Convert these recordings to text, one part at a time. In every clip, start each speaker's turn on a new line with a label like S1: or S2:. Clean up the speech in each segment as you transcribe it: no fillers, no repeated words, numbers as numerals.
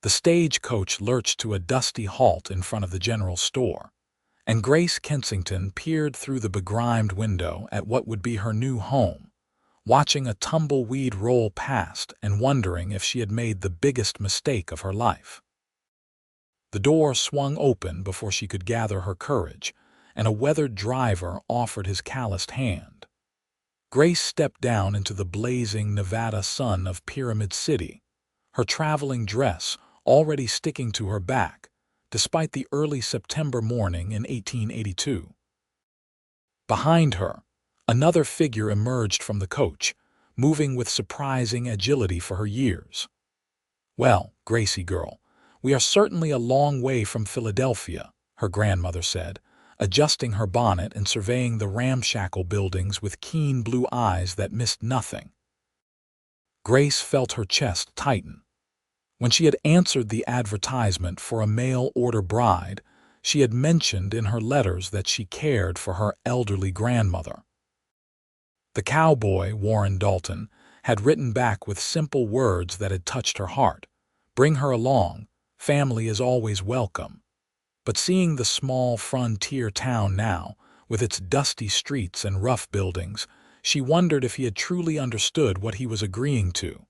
S1: The stagecoach lurched to a dusty halt in front of the general store, and Grace Kensington peered through the begrimed window at what would be her new home, watching a tumbleweed roll past and wondering if she had made the biggest mistake of her life. The door swung open before she could gather her courage, and a weathered driver offered his calloused hand. Grace stepped down into the blazing Nevada sun of Pyramid City, her traveling dress already sticking to her back, despite the early September morning in 1882. Behind her, another figure emerged from the coach, moving with surprising agility for her years. "Well, Gracie girl, we are certainly a long way from Philadelphia," her grandmother said, adjusting her bonnet and surveying the ramshackle buildings with keen blue eyes that missed nothing. Grace felt her chest tighten. When she had answered the advertisement for a mail-order bride, she had mentioned in her letters that she cared for her elderly grandmother. The cowboy, Warren Dalton, had written back with simple words that had touched her heart. "Bring her along. Family is always welcome." But seeing the small frontier town now, with its dusty streets and rough buildings, she wondered if he had truly understood what he was agreeing to.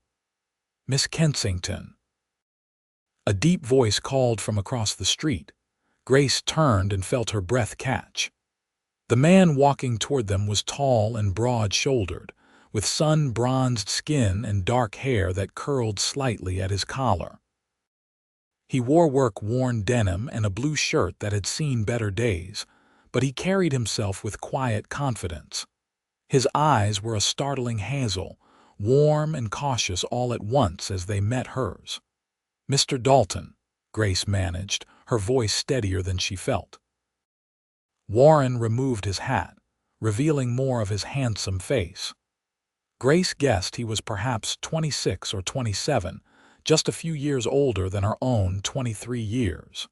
S1: "Miss Kensington." A deep voice called from across the street. Grace turned and felt her breath catch. The man walking toward them was tall and broad-shouldered, with sun-bronzed skin and dark hair that curled slightly at his collar. He wore work-worn denim and a blue shirt that had seen better days, but he carried himself with quiet confidence. His eyes were a startling hazel, warm and cautious all at once as they met hers. "Mr. Dalton," Grace managed, her voice steadier than she felt. Warren removed his hat, revealing more of his handsome face. Grace guessed he was perhaps 26 or 27, just a few years older than her own 23 years.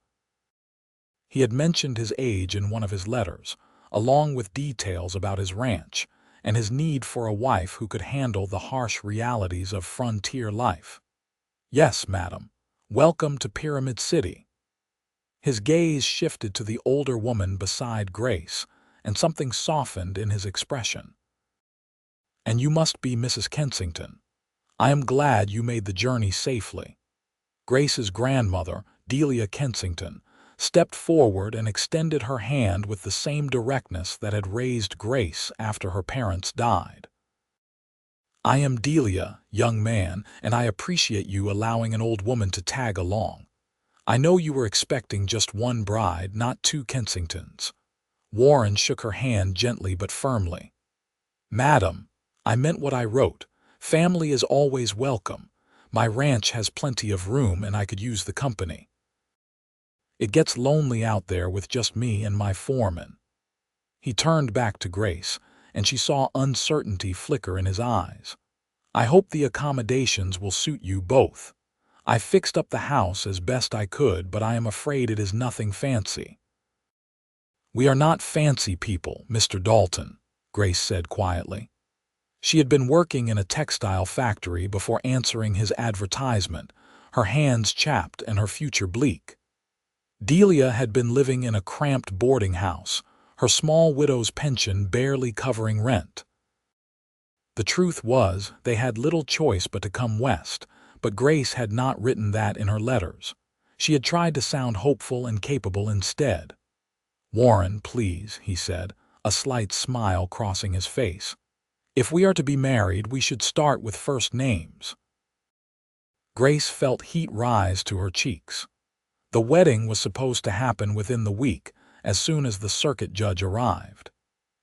S1: He had mentioned his age in one of his letters, along with details about his ranch and his need for a wife who could handle the harsh realities of frontier life. "Yes, madam. Welcome to Pyramid City." His gaze shifted to the older woman beside Grace, and something softened in his expression. "And you must be Mrs. Kensington. I am glad you made the journey safely." Grace's grandmother, Delia Kensington, stepped forward and extended her hand with the same directness that had raised Grace after her parents died. "I am Delia, young man, and I appreciate you allowing an old woman to tag along. I know you were expecting just one bride, not two Kensingtons." Warren shook her hand gently but firmly. "Madam, I meant what I wrote. Family is always welcome. My ranch has plenty of room and I could use the company. It gets lonely out there with just me and my foreman." He turned back to Grace, and she saw uncertainty flicker in his eyes. "I hope the accommodations will suit you both. I fixed up the house as best I could, but I am afraid it is nothing fancy." "We are not fancy people, Mr. Dalton," Grace said quietly. She had been working in a textile factory before answering his advertisement, her hands chapped and her future bleak. Delia had been living in a cramped boarding house, her small widow's pension barely covering rent. The truth was, they had little choice but to come west, but Grace had not written that in her letters. She had tried to sound hopeful and capable instead. "Warren, please," he said, a slight smile crossing his face. "If we are to be married, we should start with first names." Grace felt heat rise to her cheeks. The wedding was supposed to happen within the week, as soon as the circuit judge arrived.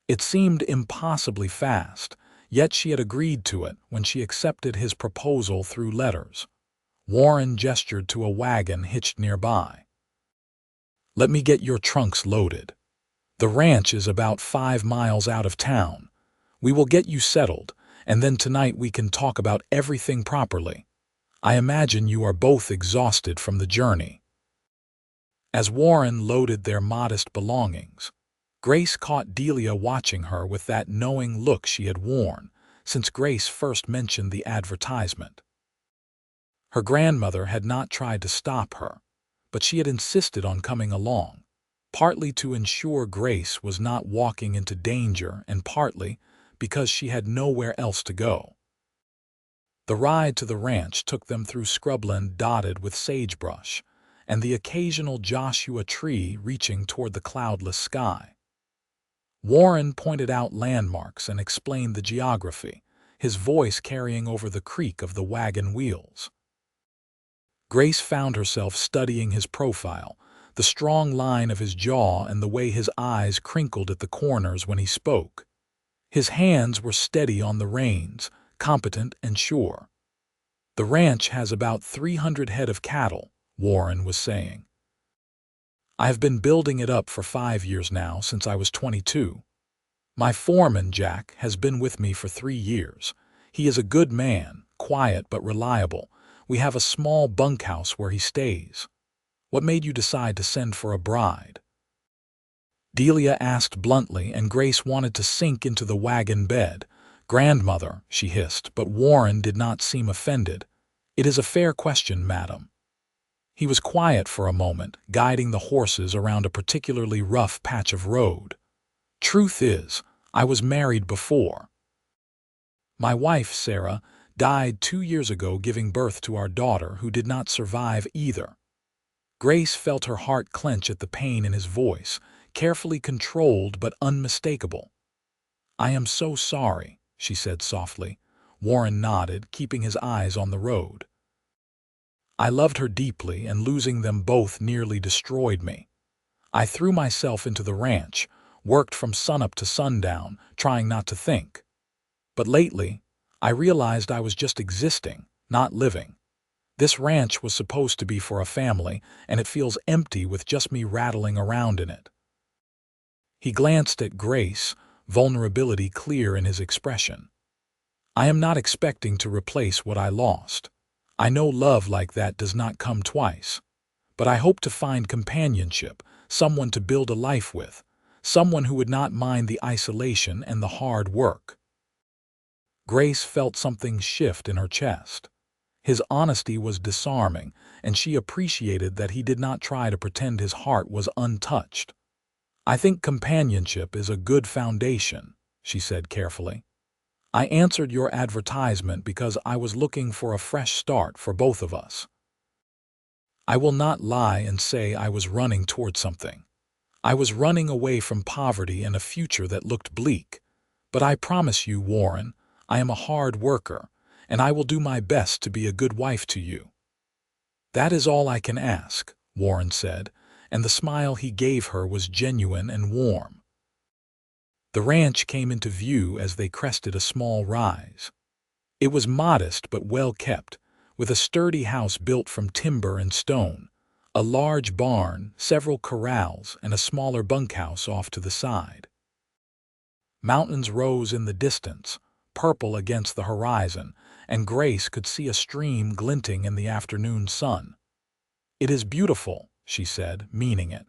S1: It seemed impossibly fast, yet she had agreed to it when she accepted his proposal through letters. Warren gestured to a wagon hitched nearby. "Let me get your trunks loaded. The ranch is about 5 miles out of town. We will get you settled, and then tonight we can talk about everything properly. I imagine you are both exhausted from the journey." As Warren loaded their modest belongings, Grace caught Delia watching her with that knowing look she had worn since Grace first mentioned the advertisement. Her grandmother had not tried to stop her, but she had insisted on coming along, partly to ensure Grace was not walking into danger and partly because she had nowhere else to go. The ride to the ranch took them through scrubland dotted with sagebrush and the occasional Joshua tree reaching toward the cloudless sky. Warren pointed out landmarks and explained the geography, his voice carrying over the creak of the wagon wheels. Grace found herself studying his profile, the strong line of his jaw and the way his eyes crinkled at the corners when he spoke. His hands were steady on the reins, competent and sure. "The ranch has about 300 head of cattle," Warren was saying. "I have been building it up for 5 years now, since I was 22. My foreman, Jack, has been with me for 3 years. He is a good man, quiet but reliable. We have a small bunkhouse where he stays." "What made you decide to send for a bride?" Delia asked bluntly, and Grace wanted to sink into the wagon bed. "Grandmother," she hissed, but Warren did not seem offended. "It is a fair question, madam." He was quiet for a moment, guiding the horses around a particularly rough patch of road. "Truth is, I was married before. My wife, Sarah, died 2 years ago giving birth to our daughter, who did not survive either." Grace felt her heart clench at the pain in his voice, carefully controlled but unmistakable. "I am so sorry," she said softly. Warren nodded, keeping his eyes on the road. "I loved her deeply, and losing them both nearly destroyed me. I threw myself into the ranch, worked from sunup to sundown, trying not to think. But lately, I realized I was just existing, not living. This ranch was supposed to be for a family, and it feels empty with just me rattling around in it." He glanced at Grace, vulnerability clear in his expression. "I am not expecting to replace what I lost. I know love like that does not come twice. But I hope to find companionship, someone to build a life with, someone who would not mind the isolation and the hard work." Grace felt something shift in her chest. His honesty was disarming, and she appreciated that he did not try to pretend his heart was untouched. "I think companionship is a good foundation," she said carefully. "I answered your advertisement because I was looking for a fresh start for both of us. I will not lie and say I was running toward something. I was running away from poverty and a future that looked bleak. But I promise you, Warren, I am a hard worker, and I will do my best to be a good wife to you." "That is all I can ask," Warren said, and the smile he gave her was genuine and warm. The ranch came into view as they crested a small rise. It was modest but well kept, with a sturdy house built from timber and stone, a large barn, several corrals, and a smaller bunkhouse off to the side. Mountains rose in the distance, purple against the horizon, and Grace could see a stream glinting in the afternoon sun. "It is beautiful," she said, meaning it.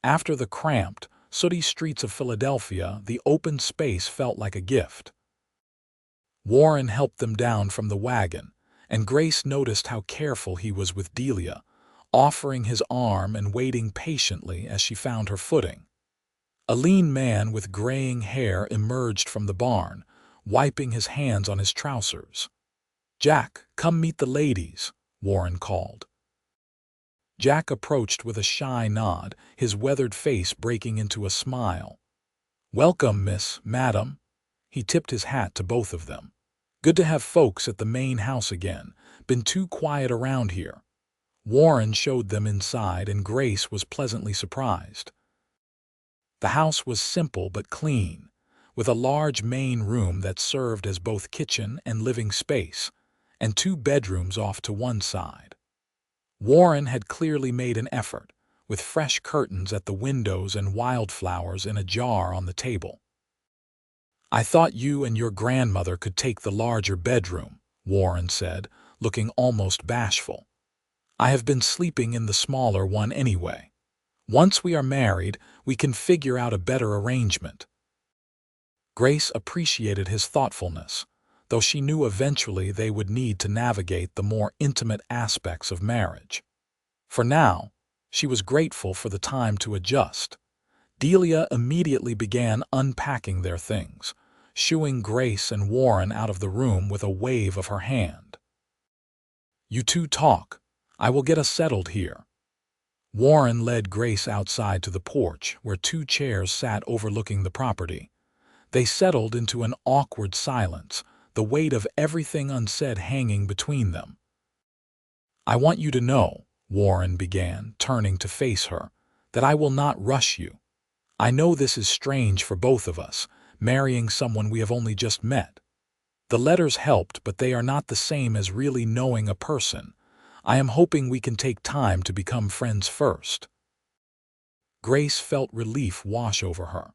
S1: After the cramped, sooty streets of Philadelphia, the open space felt like a gift. Warren helped them down from the wagon, and Grace noticed how careful he was with Delia, offering his arm and waiting patiently as she found her footing. A lean man with graying hair emerged from the barn, wiping his hands on his trousers. "Jack, come meet the ladies," Warren called. Jack approached with a shy nod, his weathered face breaking into a smile. "Welcome, madam." He tipped his hat to both of them. "Good to have folks at the main house again. Been too quiet around here." Warren showed them inside, and Grace was pleasantly surprised. The house was simple but clean, with a large main room that served as both kitchen and living space, and 2 bedrooms off to one side. Warren had clearly made an effort, with fresh curtains at the windows and wildflowers in a jar on the table. "I thought you and your grandmother could take the larger bedroom," Warren said, looking almost bashful. "I have been sleeping in the smaller one anyway. Once we are married, we can figure out a better arrangement." Grace appreciated his thoughtfulness. though she knew eventually they would need to navigate the more intimate aspects of marriage. For now, she was grateful for the time to adjust. Delia immediately began unpacking their things, shooing Grace and Warren out of the room with a wave of her hand. "You two talk. I will get us settled here." Warren led Grace outside to the porch, where two chairs sat overlooking the property. They settled into an awkward silence, the weight of everything unsaid hanging between them. "I want you to know," Warren began, turning to face her, "that I will not rush you. I know this is strange for both of us, marrying someone we have only just met. The letters helped, but they are not the same as really knowing a person. I am hoping we can take time to become friends first." Grace felt relief wash over her.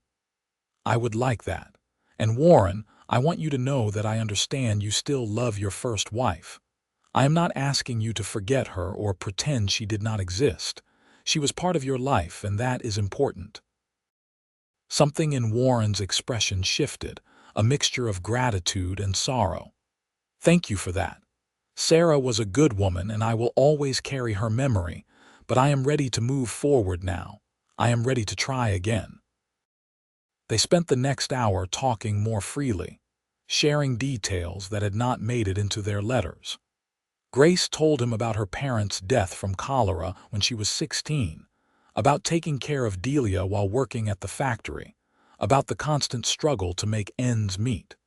S1: "I would like that. And Warren, I want you to know that I understand you still love your first wife. I am not asking you to forget her or pretend she did not exist. She was part of your life, and that is important." Something in Warren's expression shifted, a mixture of gratitude and sorrow. "Thank you for that. Sarah was a good woman, and I will always carry her memory, but I am ready to move forward now. I am ready to try again." They spent the next hour talking more freely, sharing details that had not made it into their letters. Grace told him about her parents' death from cholera when she was 16, about taking care of Delia while working at the factory, about the constant struggle to make ends meet.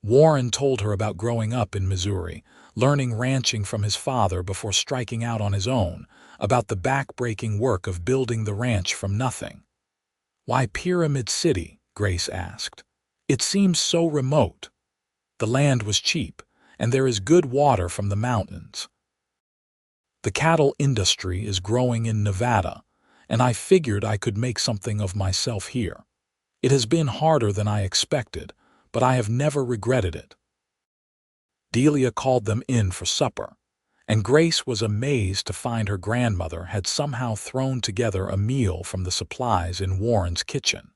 S1: Warren told her about growing up in Missouri, learning ranching from his father before striking out on his own, about the back-breaking work of building the ranch from nothing. "Why Pyramid City?" Grace asked. "It seems so remote." "The land was cheap, and there is good water from the mountains. The cattle industry is growing in Nevada, and I figured I could make something of myself here. It has been harder than I expected, but I have never regretted it." Delia called them in for supper, and Grace was amazed to find her grandmother had somehow thrown together a meal from the supplies in Warren's kitchen.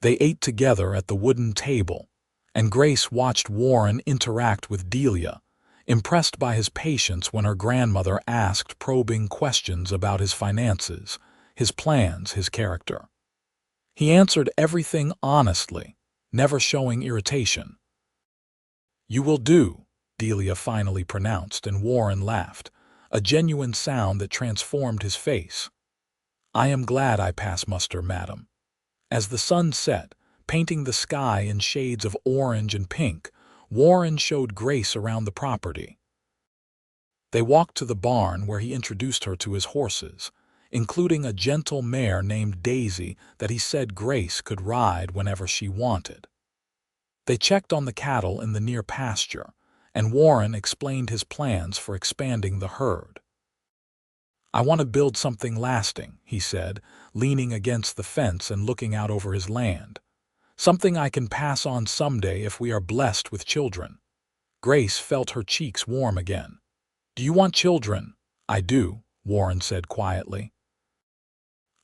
S1: They ate together at the wooden table, and Grace watched Warren interact with Delia, impressed by his patience when her grandmother asked probing questions about his finances, his plans, his character. He answered everything honestly, never showing irritation. "You will do," Delia finally pronounced, and Warren laughed, a genuine sound that transformed his face. "I am glad I pass muster, madam." As the sun set, painting the sky in shades of orange and pink, Warren showed Grace around the property. They walked to the barn where he introduced her to his horses, including a gentle mare named Daisy that he said Grace could ride whenever she wanted. They checked on the cattle in the near pasture, and Warren explained his plans for expanding the herd. "I want to build something lasting," he said, leaning against the fence and looking out over his land. "Something I can pass on someday if we are blessed with children." Grace felt her cheeks warm again. "Do you want children?" "I do," Warren said quietly.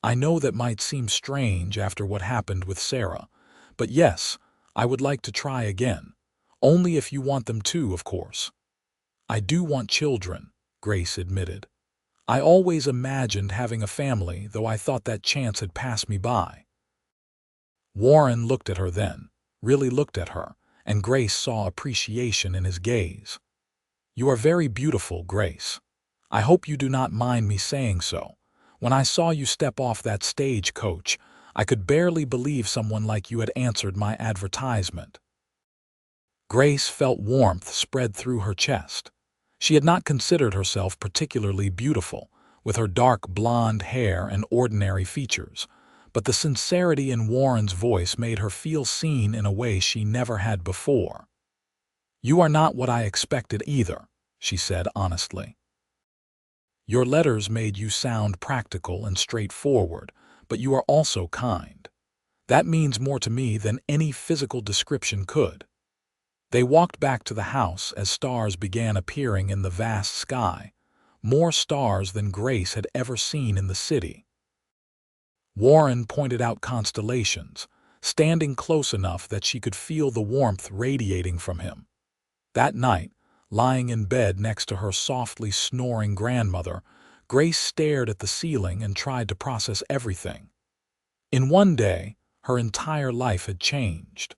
S1: "I know that might seem strange after what happened with Sarah, but yes, I would like to try again. Only if you want them too, of course." "I do want children," Grace admitted. "I always imagined having a family, though I thought that chance had passed me by." Warren looked at her then, really looked at her, and Grace saw appreciation in his gaze. "You are very beautiful, Grace. I hope you do not mind me saying so. When I saw you step off that stagecoach, I could barely believe someone like you had answered my advertisement." Grace felt warmth spread through her chest. She had not considered herself particularly beautiful, with her dark blonde hair and ordinary features, but the sincerity in Warren's voice made her feel seen in a way she never had before. "You are not what I expected either," she said honestly. "Your letters made you sound practical and straightforward, but you are also kind. That means more to me than any physical description could." They walked back to the house as stars began appearing in the vast sky, more stars than Grace had ever seen in the city. Warren pointed out constellations, standing close enough that she could feel the warmth radiating from him. That night, lying in bed next to her softly snoring grandmother, Grace stared at the ceiling and tried to process everything. In one day, her entire life had changed.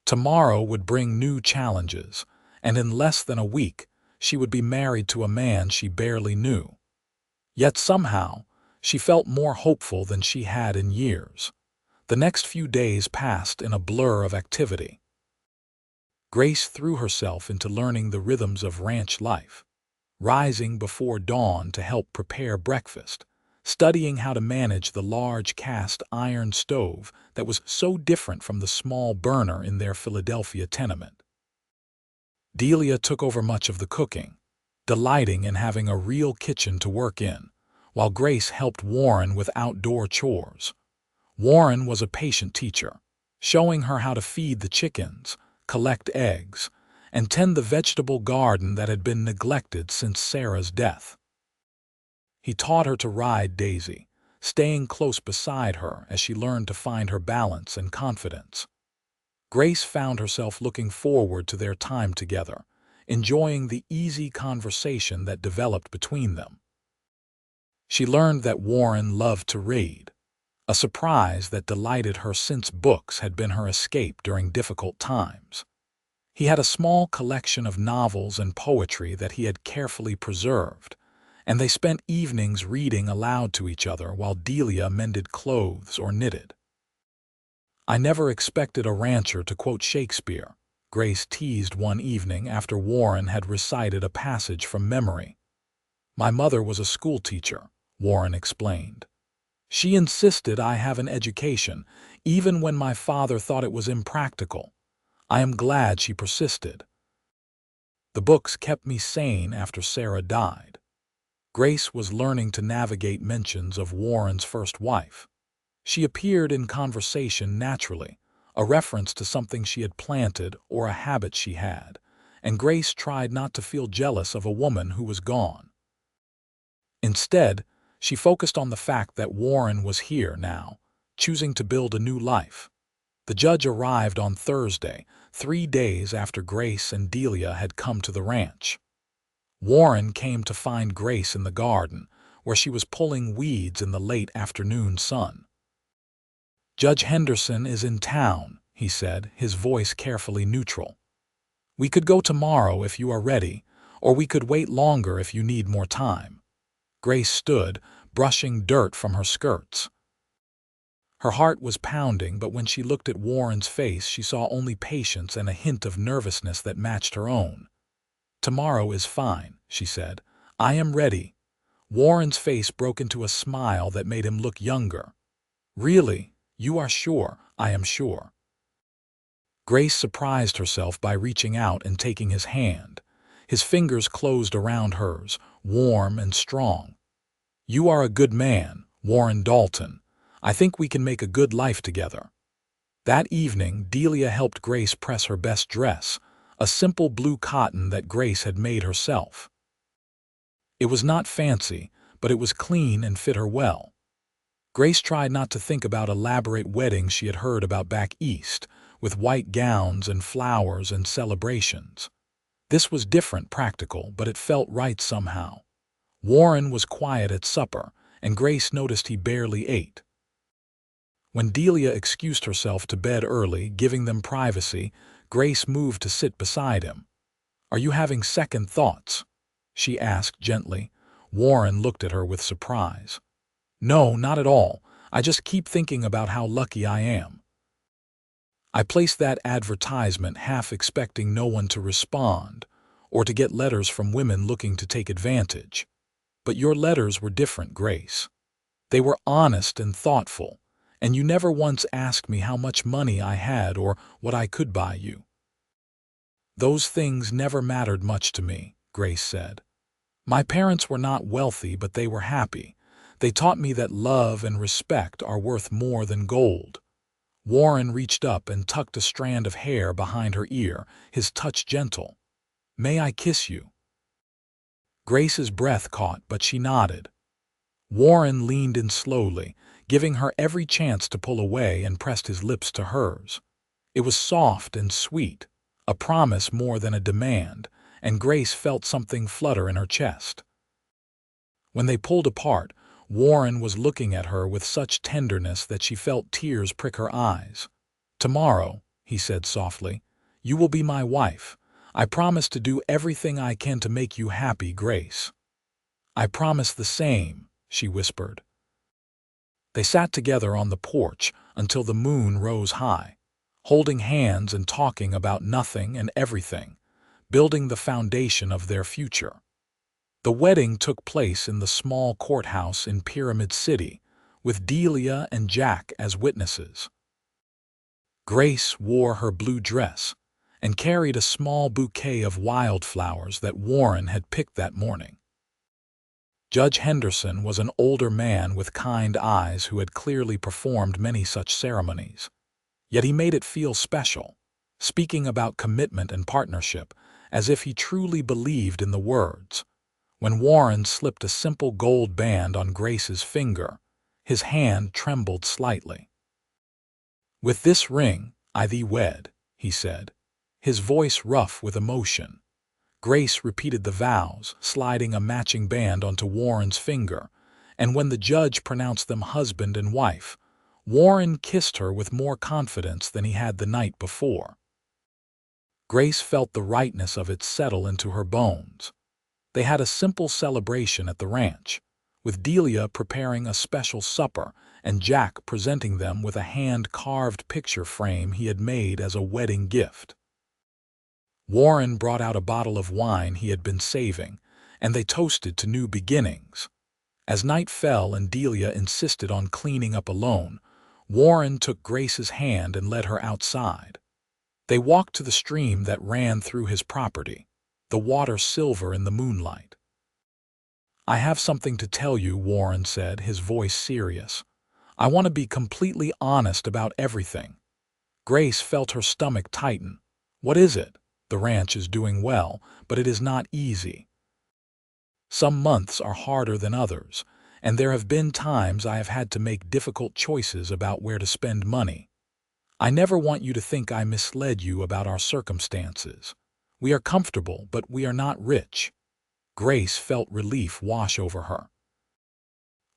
S1: Tomorrow would bring new challenges, and in less than a week, she would be married to a man she barely knew. Yet somehow, she felt more hopeful than she had in years. The next few days passed in a blur of activity. Grace threw herself into learning the rhythms of ranch life, rising before dawn to help prepare breakfast, studying how to manage the large cast iron stove that was so different from the small burner in their Philadelphia tenement. Delia took over much of the cooking, delighting in having a real kitchen to work in, while Grace helped Warren with outdoor chores. Warren was a patient teacher, showing her how to feed the chickens, collect eggs, and tend the vegetable garden that had been neglected since Sarah's death. He taught her to ride Daisy, staying close beside her as she learned to find her balance and confidence. Grace found herself looking forward to their time together, enjoying the easy conversation that developed between them. She learned that Warren loved to read, a surprise that delighted her since books had been her escape during difficult times. He had a small collection of novels and poetry that he had carefully preserved, and they spent evenings reading aloud to each other while Delia mended clothes or knitted. "I never expected a rancher to quote Shakespeare," Grace teased one evening after Warren had recited a passage from memory. "My mother was a schoolteacher," Warren explained. "She insisted I have an education, even when my father thought it was impractical. I am glad she persisted. The books kept me sane after Sarah died." Grace was learning to navigate mentions of Warren's first wife. She appeared in conversation naturally, a reference to something she had planted or a habit she had, and Grace tried not to feel jealous of a woman who was gone. Instead, she focused on the fact that Warren was here now, choosing to build a new life. The judge arrived on Thursday, 3 days after Grace and Delia had come to the ranch. Warren came to find Grace in the garden, where she was pulling weeds in the late afternoon sun. "Judge Henderson is in town," he said, his voice carefully neutral. "We could go tomorrow if you are ready, or we could wait longer if you need more time." Grace stood, brushing dirt from her skirts. Her heart was pounding, but when she looked at Warren's face, she saw only patience and a hint of nervousness that matched her own. "Tomorrow is fine," she said. "I am ready." Warren's face broke into a smile that made him look younger. "Really? You are sure?" "I am sure." Grace surprised herself by reaching out and taking his hand. His fingers closed around hers, warm and strong. "You are a good man, Warren Dalton. I think we can make a good life together." That evening, Delia helped Grace press her best dress, a simple blue cotton that Grace had made herself. It was not fancy, but it was clean and fit her well. Grace tried not to think about elaborate weddings she had heard about back east, with white gowns and flowers and celebrations. This was different, practical, but it felt right somehow. Warren was quiet at supper, and Grace noticed he barely ate. When Delia excused herself to bed early, giving them privacy, Grace moved to sit beside him. "Are you having second thoughts?" she asked gently. Warren looked at her with surprise. "No, not at all. I just keep thinking about how lucky I am. I placed that advertisement half expecting no one to respond, or to get letters from women looking to take advantage. But your letters were different, Grace. They were honest and thoughtful, and you never once asked me how much money I had or what I could buy you." "Those things never mattered much to me," Grace said. "My parents were not wealthy, but they were happy. They taught me that love and respect are worth more than gold." Warren reached up and tucked a strand of hair behind her ear, his touch gentle. "May I kiss you?" Grace's breath caught, but she nodded. Warren leaned in slowly, giving her every chance to pull away, and pressed his lips to hers. It was soft and sweet, a promise more than a demand, and Grace felt something flutter in her chest. When they pulled apart, Warren was looking at her with such tenderness that she felt tears prick her eyes. "Tomorrow," he said softly, "you will be my wife. I promise to do everything I can to make you happy, Grace." "I promise the same," she whispered. They sat together on the porch until the moon rose high, holding hands and talking about nothing and everything, building the foundation of their future. The wedding took place in the small courthouse in Pyramid City, with Delia and Jack as witnesses. Grace wore her blue dress and carried a small bouquet of wildflowers that Warren had picked that morning. Judge Henderson was an older man with kind eyes who had clearly performed many such ceremonies. Yet he made it feel special, speaking about commitment and partnership as if he truly believed in the words. When Warren slipped a simple gold band on Grace's finger, his hand trembled slightly. "With this ring I thee wed," he said, his voice rough with emotion. Grace repeated the vows, sliding a matching band onto Warren's finger, and when the judge pronounced them husband and wife, Warren kissed her with more confidence than he had the night before. Grace felt the rightness of it settle into her bones. They had a simple celebration at the ranch, with Delia preparing a special supper and Jack presenting them with a hand-carved picture frame he had made as a wedding gift. Warren brought out a bottle of wine he had been saving, and they toasted to new beginnings. As night fell and Delia insisted on cleaning up alone, Warren took Grace's hand and led her outside. They walked to the stream that ran through his property, the water silver in the moonlight. "I have something to tell you," Warren said, his voice serious. "I want to be completely honest about everything." Grace felt her stomach tighten. "What is it?" "The ranch is doing well, but it is not easy. Some months are harder than others, and there have been times I have had to make difficult choices about where to spend money. I never want you to think I misled you about our circumstances. We are comfortable, but we are not rich." Grace felt relief wash over her.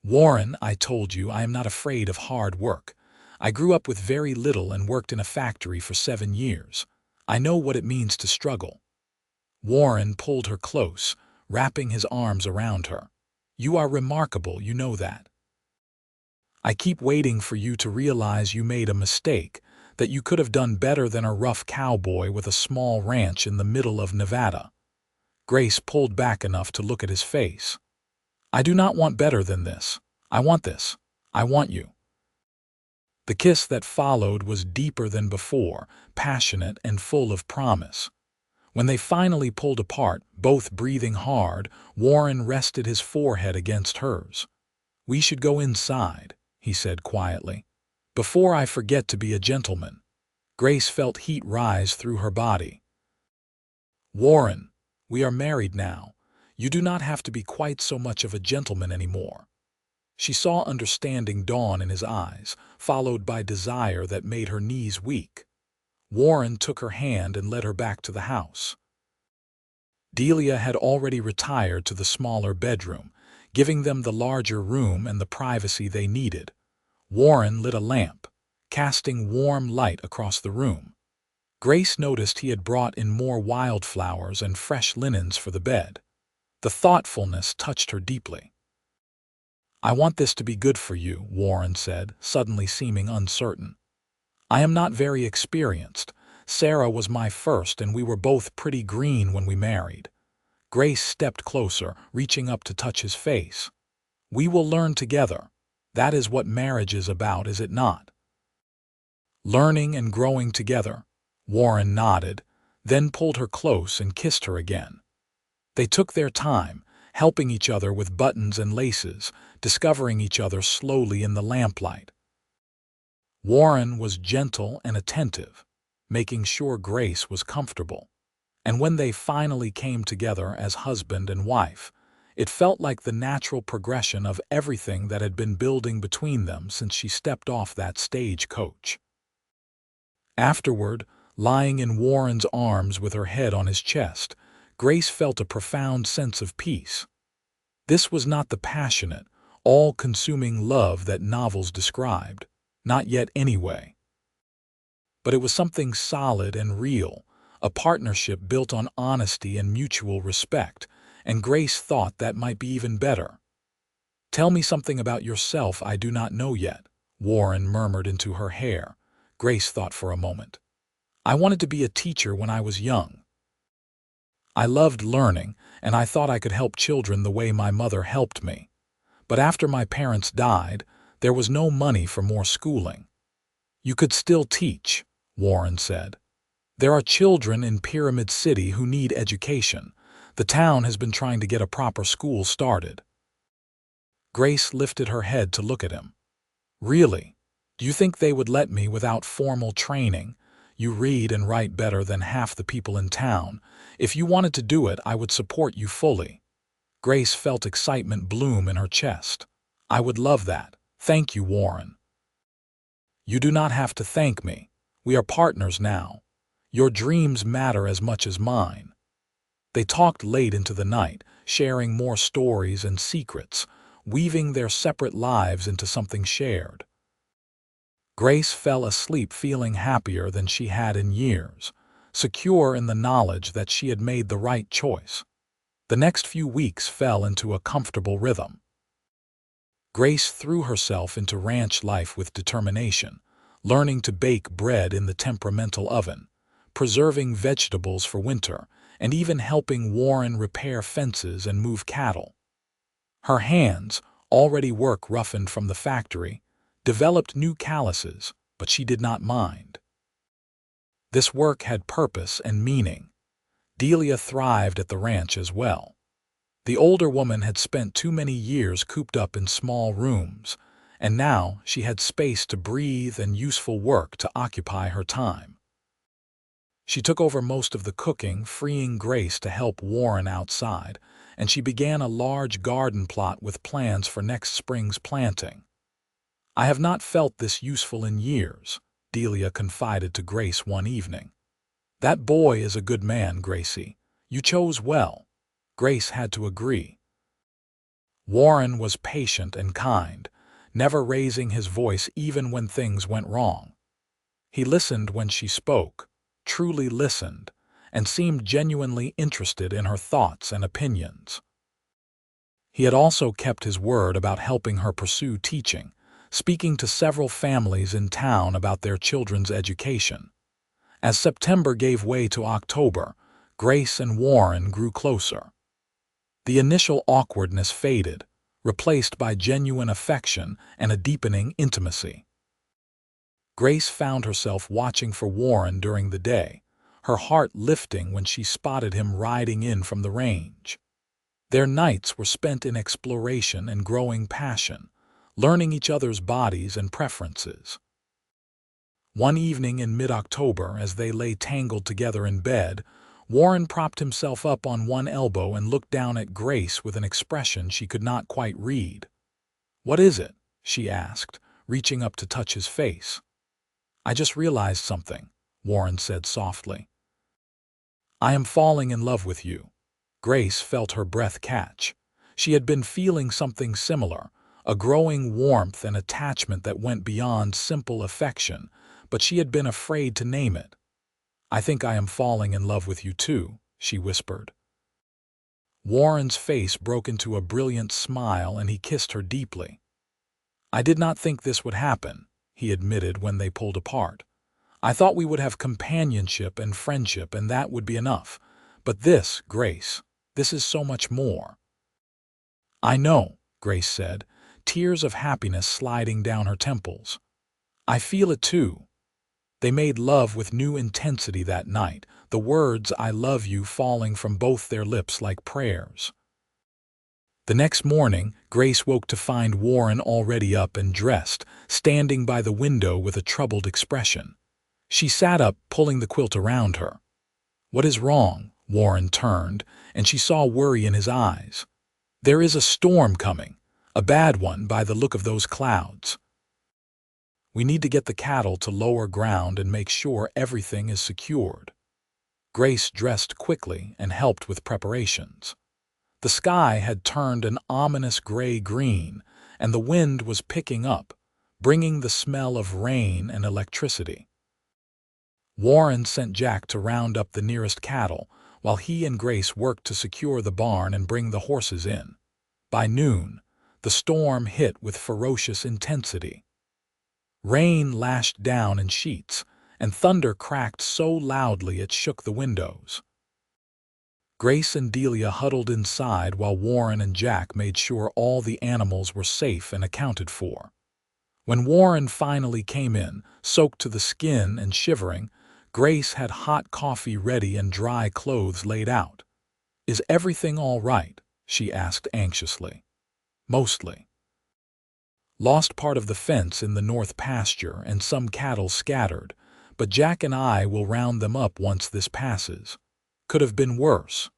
S1: "Warren, I told you I am not afraid of hard work. I grew up with very little and worked in a factory for 7 years. I know what it means to struggle." Warren pulled her close, wrapping his arms around her. "You are remarkable, you know that. I keep waiting for you to realize you made a mistake, that you could have done better than a rough cowboy with a small ranch in the middle of Nevada." Grace pulled back enough to look at his face. "I do not want better than this. I want this. I want you." The kiss that followed was deeper than before, passionate and full of promise. When they finally pulled apart, both breathing hard, Warren rested his forehead against hers. "We should go inside," he said quietly, "before I forget to be a gentleman." Grace felt heat rise through her body. "Warren, we are married now. You do not have to be quite so much of a gentleman anymore." She saw understanding dawn in his eyes, followed by desire that made her knees weak. Warren took her hand and led her back to the house. Delia had already retired to the smaller bedroom, giving them the larger room and the privacy they needed. Warren lit a lamp, casting warm light across the room. Grace noticed he had brought in more wildflowers and fresh linens for the bed. The thoughtfulness touched her deeply. "I want this to be good for you," Warren said, suddenly seeming uncertain. "I am not very experienced. Sarah was my first, and we were both pretty green when we married." Grace stepped closer, reaching up to touch his face. "We will learn together. That is what marriage is about, is it not?" "Learning and growing together." Warren nodded, then pulled her close and kissed her again. They took their time, helping each other with buttons and laces, discovering each other slowly in the lamplight. Warren was gentle and attentive, making sure Grace was comfortable. And when they finally came together as husband and wife, It felt like the natural progression of everything that had been building between them since she stepped off that stagecoach. Afterward, lying in Warren's arms with her head on his chest, Grace felt a profound sense of peace. This was not the passionate, all-consuming love that novels described, not yet anyway. But it was something solid and real, a partnership built on honesty and mutual respect, and Grace thought that might be even better. "Tell me something about yourself I do not know yet," Warren murmured into her hair. Grace thought for a moment. "I wanted to be a teacher when I was young. I loved learning, and I thought I could help children the way my mother helped me. But after my parents died, there was no money for more schooling." "You could still teach," Warren said. "There are children in Pyramid City who need education. The town has been trying to get a proper school started." Grace lifted her head to look at him. "Really? Do you think they would let me without formal training? You read and write better than half the people in town. If you wanted to do it, I would support you fully." Grace felt excitement bloom in her chest. "I would love that. Thank you, Warren." "You do not have to thank me. We are partners now. Your dreams matter as much as mine." They talked late into the night, sharing more stories and secrets, weaving their separate lives into something shared. Grace fell asleep feeling happier than she had in years, secure in the knowledge that she had made the right choice. The next few weeks fell into a comfortable rhythm. Grace threw herself into ranch life with determination, learning to bake bread in the temperamental oven, preserving vegetables for winter, and even helping Warren repair fences and move cattle. Her hands, already work roughened from the factory, developed new calluses, but she did not mind. This work had purpose and meaning. Delia thrived at the ranch as well. The older woman had spent too many years cooped up in small rooms, and now she had space to breathe and useful work to occupy her time. She took over most of the cooking, freeing Grace to help Warren outside, and she began a large garden plot with plans for next spring's planting. "I have not felt this useful in years," Delia confided to Grace one evening. "That boy is a good man, Gracie. You chose well." Grace had to agree. Warren was patient and kind, never raising his voice even when things went wrong. He listened when she spoke, truly listened, and seemed genuinely interested in her thoughts and opinions. He had also kept his word about helping her pursue teaching, speaking to several families in town about their children's education. As September gave way to October, Grace and Warren grew closer. The initial awkwardness faded, replaced by genuine affection and a deepening intimacy. Grace found herself watching for Warren during the day, her heart lifting when she spotted him riding in from the range. Their nights were spent in exploration and growing passion, learning each other's bodies and preferences. One evening in mid-October, as they lay tangled together in bed, Warren propped himself up on one elbow and looked down at Grace with an expression she could not quite read. "What is it?" she asked, reaching up to touch his face. "I just realized something," Warren said softly. "I am falling in love with you." Grace felt her breath catch. She had been feeling something similar, a growing warmth and attachment that went beyond simple affection, but she had been afraid to name it. "I think I am falling in love with you too," she whispered. Warren's face broke into a brilliant smile and he kissed her deeply. "I did not think this would happen," he admitted when they pulled apart. "I thought we would have companionship and friendship and that would be enough. But this, Grace, this is so much more." "I know," Grace said, tears of happiness sliding down her temples. "I feel it too." They made love with new intensity that night, the words "I love you" falling from both their lips like prayers. The next morning, Grace woke to find Warren already up and dressed, standing by the window with a troubled expression. She sat up, pulling the quilt around her. "What is wrong?" Warren turned, and she saw worry in his eyes. There is a storm coming, a bad one by the look of those clouds. We need to get the cattle to lower ground and make sure everything is secured. Grace dressed quickly and helped with preparations. The sky had turned an ominous gray-green, and the wind was picking up, bringing the smell of rain and electricity. Warren sent Jack to round up the nearest cattle, while he and Grace worked to secure the barn and bring the horses in. By noon, the storm hit with ferocious intensity. Rain lashed down in sheets, and thunder cracked so loudly it shook the windows. Grace and Delia huddled inside while Warren and Jack made sure all the animals were safe and accounted for. When Warren finally came in, soaked to the skin and shivering, Grace had hot coffee ready and dry clothes laid out. "Is everything all right?" she asked anxiously. "Mostly. Lost part of the fence in the north pasture and some cattle scattered, but Jack and I will round them up once this passes. Could have been worse."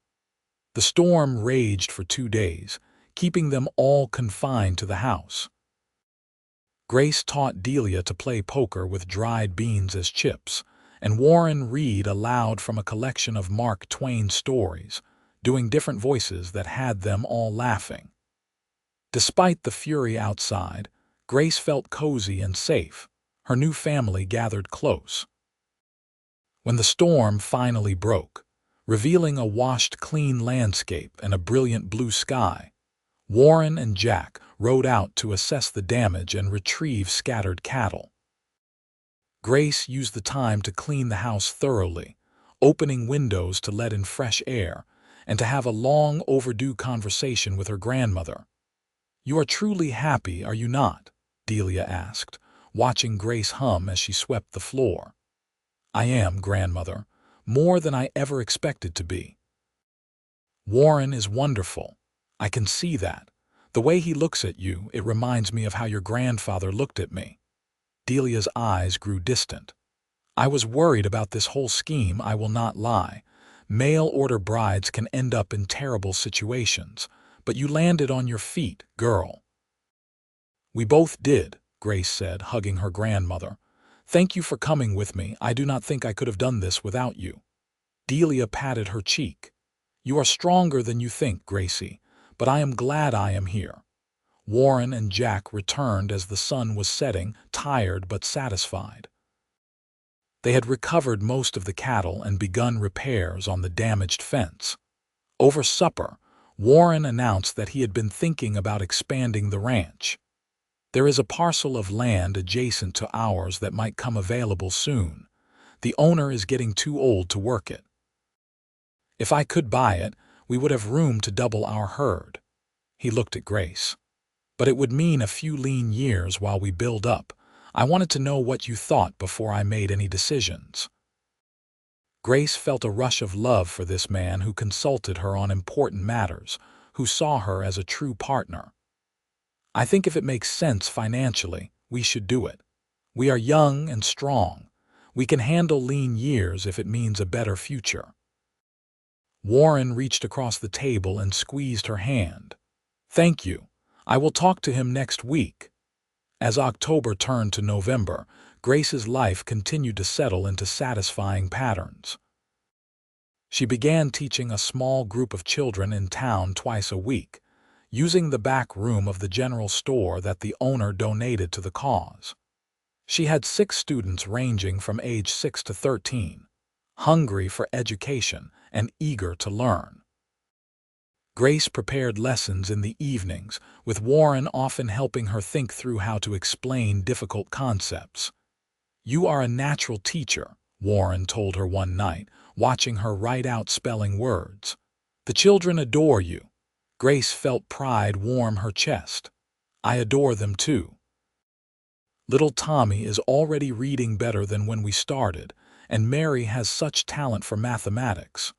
S1: The storm raged for 2 days, keeping them all confined to the house. Grace taught Delia to play poker with dried beans as chips, and Warren read aloud from a collection of Mark Twain stories, doing different voices that had them all laughing. Despite the fury outside, Grace felt cozy and safe. Her new family gathered close. When the storm finally broke, revealing a washed clean landscape and a brilliant blue sky, Warren and Jack rode out to assess the damage and retrieve scattered cattle. Grace used the time to clean the house thoroughly, opening windows to let in fresh air, and to have a long overdue conversation with her grandmother. "You are truly happy, are you not?" Delia asked, watching Grace hum as she swept the floor. "I am, grandmother, more than I ever expected to be. Warren is wonderful. I can see that. The way he looks at you, it reminds me of how your grandfather looked at me." Delia's eyes grew distant. "I was worried about this whole scheme, I will not lie. Mail-order brides can end up in terrible situations, but you landed on your feet, girl." "We both did," Grace said, hugging her grandmother. "Thank you for coming with me. I do not think I could have done this without you." Delia patted her cheek. "You are stronger than you think, Gracie, but I am glad I am here." Warren and Jack returned as the sun was setting, tired but satisfied. They had recovered most of the cattle and begun repairs on the damaged fence. Over supper, Warren announced that he had been thinking about expanding the ranch. "There is a parcel of land adjacent to ours that might come available soon. The owner is getting too old to work it. If I could buy it, we would have room to double our herd." He looked at Grace. "But it would mean a few lean years while we build up. I wanted to know what you thought before I made any decisions." Grace felt a rush of love for this man who consulted her on important matters, who saw her as a true partner. "I think if it makes sense financially, we should do it. We are young and strong. We can handle lean years if it means a better future." Warren reached across the table and squeezed her hand. "Thank you. I will talk to him next week." As October turned to November, Grace's life continued to settle into satisfying patterns. She began teaching a small group of children in town twice a week, using the back room of the general store that the owner donated to the cause. She had 6 students ranging from age 6 to 13, hungry for education and eager to learn. Grace prepared lessons in the evenings, with Warren often helping her think through how to explain difficult concepts. "You are a natural teacher," Warren told her one night, watching her write out spelling words. "The children adore you." Grace felt pride warm her chest. "I adore them too. Little Tommy is already reading better than when we started, and Mary has such talent for mathematics."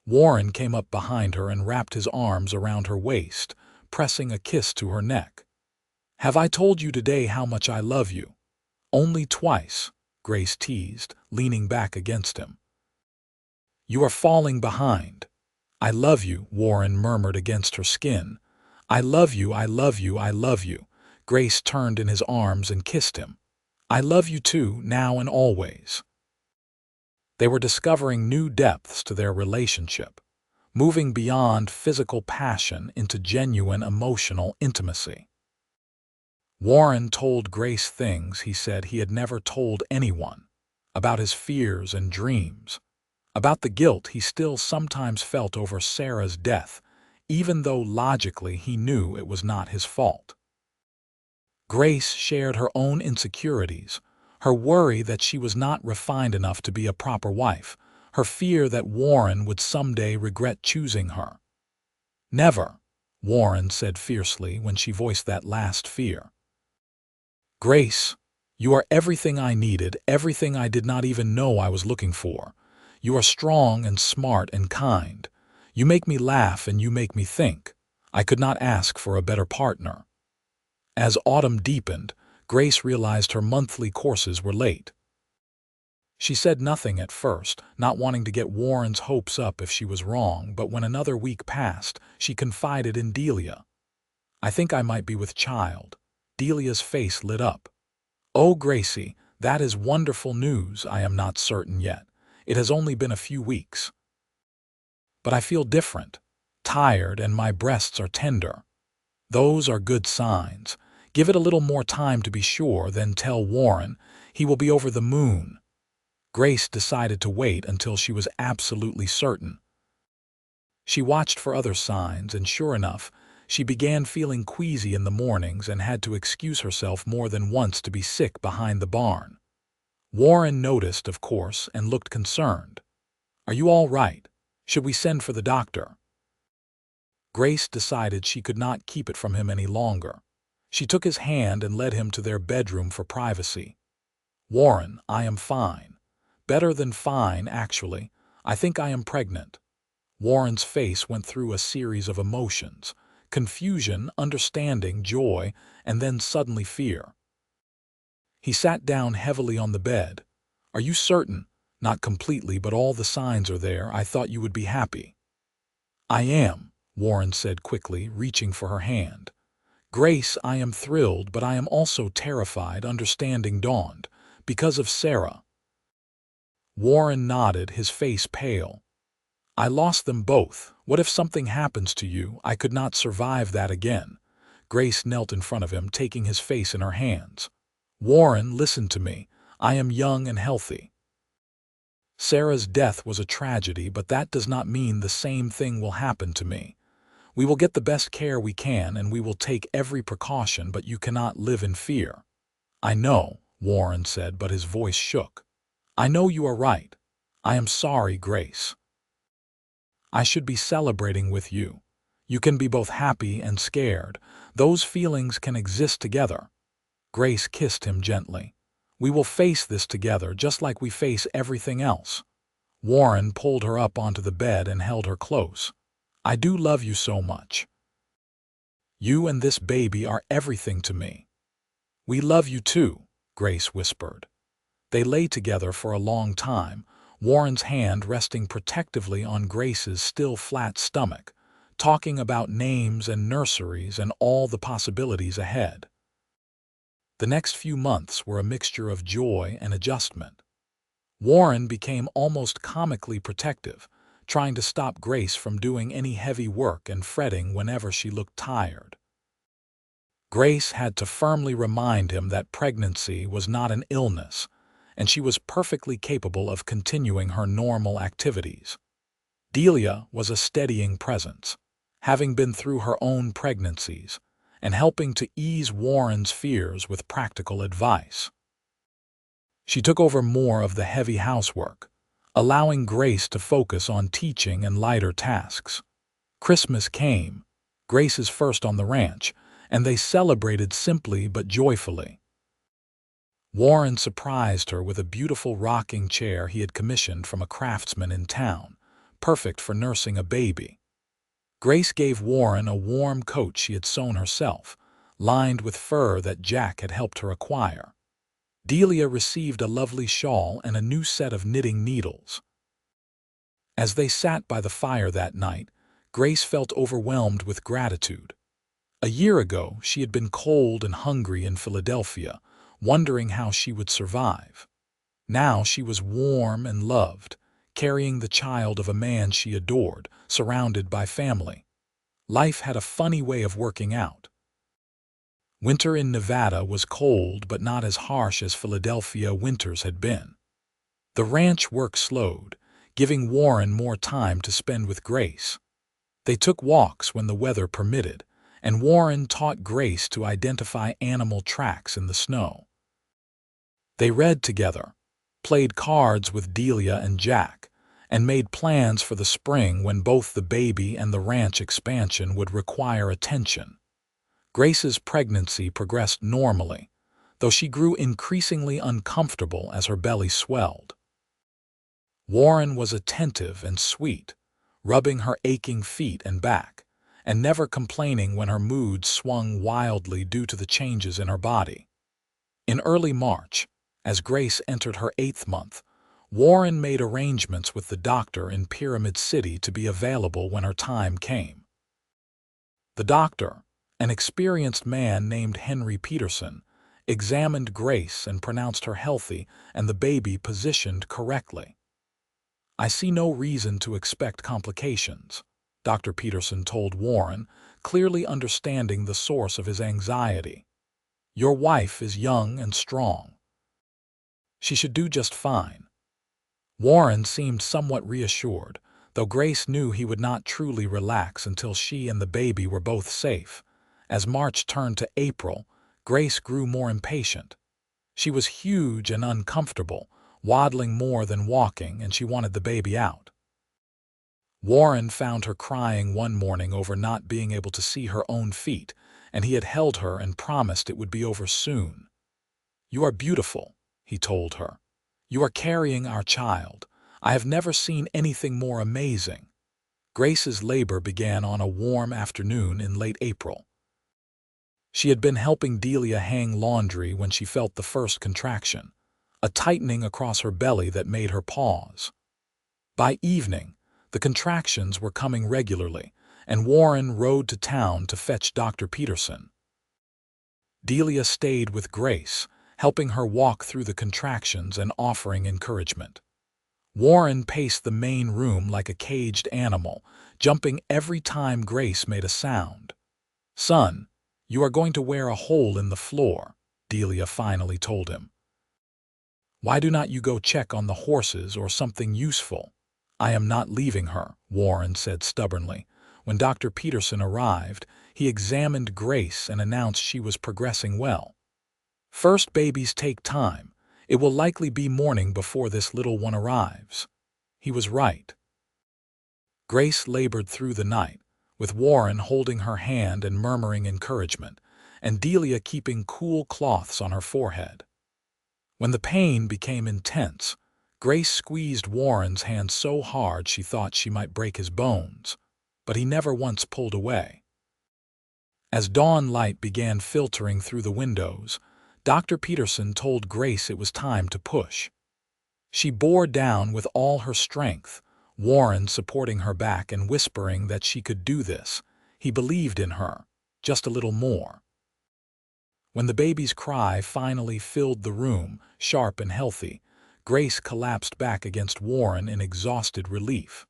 S1: Warren came up behind her and wrapped his arms around her waist, pressing a kiss to her neck. "Have I told you today how much I love you?" "Only twice," Grace teased, leaning back against him. "You are falling behind." "I love you," Warren murmured against her skin. I love you, I love you, I love you. Grace turned in his arms and kissed him. I love you too, now and always. They were discovering new depths to their relationship, moving beyond physical passion into genuine emotional intimacy. Warren told Grace things he said he had never told anyone, about his fears and dreams, about the guilt he still sometimes felt over Sarah's death, even though logically he knew it was not his fault. Grace shared her own insecurities, her worry that she was not refined enough to be a proper wife, her fear that Warren would someday regret choosing her. Never, Warren said fiercely when she voiced that last fear. Grace, you are everything I needed, everything I did not even know I was looking for. You are strong and smart and kind. You make me laugh and you make me think. I could not ask for a better partner. As autumn deepened, Grace realized her monthly courses were late. She said nothing at first, not wanting to get Warren's hopes up if she was wrong, but when another week passed, she confided in Delia. I think I might be with child. Delia's face lit up. Oh, Gracie, that is wonderful news. I am not certain yet. It has only been a few weeks. But I feel different, tired, and my breasts are tender. Those are good signs. Give it a little more time to be sure, then tell Warren. He will be over the moon. Grace decided to wait until she was absolutely certain. She watched for other signs, and sure enough, she began feeling queasy in the mornings and had to excuse herself more than once to be sick behind the barn. Warren noticed, of course, and looked concerned. Are you all right? Should we send for the doctor? Grace decided she could not keep it from him any longer. She took his hand and led him to their bedroom for privacy. Warren, I am fine. Better than fine, actually. I think I am pregnant. Warren's face went through a series of emotions: confusion, understanding, joy, and then suddenly fear. He sat down heavily on the bed. Are you certain? Not completely, but all the signs are there. I thought you would be happy. I am, Warren said quickly, reaching for her hand. Grace, I am thrilled, but I am also terrified, understanding dawned. Because of Sarah. Warren nodded, his face pale. I lost them both. What if something happens to you? I could not survive that again. Grace knelt in front of him, taking his face in her hands. Warren, listen to me. I am young and healthy. Sarah's death was a tragedy, but that does not mean the same thing will happen to me. We will get the best care we can, and we will take every precaution, but you cannot live in fear. I know, Warren said, but his voice shook. I know you are right. I am sorry, Grace. I should be celebrating with you. You can be both happy and scared. Those feelings can exist together. Grace kissed him gently. We will face this together, just like we face everything else. Warren pulled her up onto the bed and held her close. I do love you so much. You and this baby are everything to me. We love you too, Grace whispered. They lay together for a long time, Warren's hand resting protectively on Grace's still flat stomach, talking about names and nurseries and all the possibilities ahead. The next few months were a mixture of joy and adjustment. Warren became almost comically protective, trying to stop Grace from doing any heavy work and fretting whenever she looked tired. Grace had to firmly remind him that pregnancy was not an illness, and she was perfectly capable of continuing her normal activities. Delia was a steadying presence, having been through her own pregnancies, and helping to ease Warren's fears with practical advice. She took over more of the heavy housework, allowing Grace to focus on teaching and lighter tasks. Christmas came, Grace's first on the ranch, and they celebrated simply but joyfully. Warren surprised her with a beautiful rocking chair he had commissioned from a craftsman in town, perfect for nursing a baby. Grace gave Warren a warm coat she had sewn herself, lined with fur that Jack had helped her acquire. Delia received a lovely shawl and a new set of knitting needles. As they sat by the fire that night, Grace felt overwhelmed with gratitude. A year ago, she had been cold and hungry in Philadelphia, wondering how she would survive. Now she was warm and loved, carrying the child of a man she adored, surrounded by family. Life had a funny way of working out. Winter in Nevada was cold but not as harsh as Philadelphia winters had been. The ranch work slowed, giving Warren more time to spend with Grace. They took walks when the weather permitted, and Warren taught Grace to identify animal tracks in the snow. They read together, played cards with Delia and Jack, and made plans for the spring when both the baby and the ranch expansion would require attention. Grace's pregnancy progressed normally, though she grew increasingly uncomfortable as her belly swelled. Warren was attentive and sweet, rubbing her aching feet and back, and never complaining when her mood swung wildly due to the changes in her body. In early March, as Grace entered her 8th month, Warren made arrangements with the doctor in Pyramid City to be available when her time came. The doctor, an experienced man named Henry Peterson, examined Grace and pronounced her healthy and the baby positioned correctly. "I see no reason to expect complications," Dr. Peterson told Warren, clearly understanding the source of his anxiety. "Your wife is young and strong. She should do just fine." Warren seemed somewhat reassured, though Grace knew he would not truly relax until she and the baby were both safe. As March turned to April, Grace grew more impatient. She was huge and uncomfortable, waddling more than walking, and she wanted the baby out. Warren found her crying one morning over not being able to see her own feet, and he had held her and promised it would be over soon. "You are beautiful," he told her. "You are carrying our child. I have never seen anything more amazing." Grace's labor began on a warm afternoon in late April. She had been helping Delia hang laundry when she felt the first contraction, a tightening across her belly that made her pause. By evening, the contractions were coming regularly, and Warren rode to town to fetch Dr. Peterson. Delia stayed with Grace, helping her walk through the contractions and offering encouragement. Warren paced the main room like a caged animal, jumping every time Grace made a sound. "Son, you are going to wear a hole in the floor," Delia finally told him. "Why do not you go check on the horses or something useful?" "I am not leaving her," Warren said stubbornly. When Dr. Peterson arrived, he examined Grace and announced she was progressing well. "First babies take time. It will likely be morning before this little one arrives." He was right. Grace labored through the night, with Warren holding her hand and murmuring encouragement, and Delia keeping cool cloths on her forehead. When the pain became intense, Grace squeezed Warren's hand so hard she thought she might break his bones, but he never once pulled away. As dawn light began filtering through the windows, Dr. Peterson told Grace it was time to push. She bore down with all her strength, Warren supporting her back and whispering that she could do this. He believed in her, just a little more. When the baby's cry finally filled the room, sharp and healthy, Grace collapsed back against Warren in exhausted relief.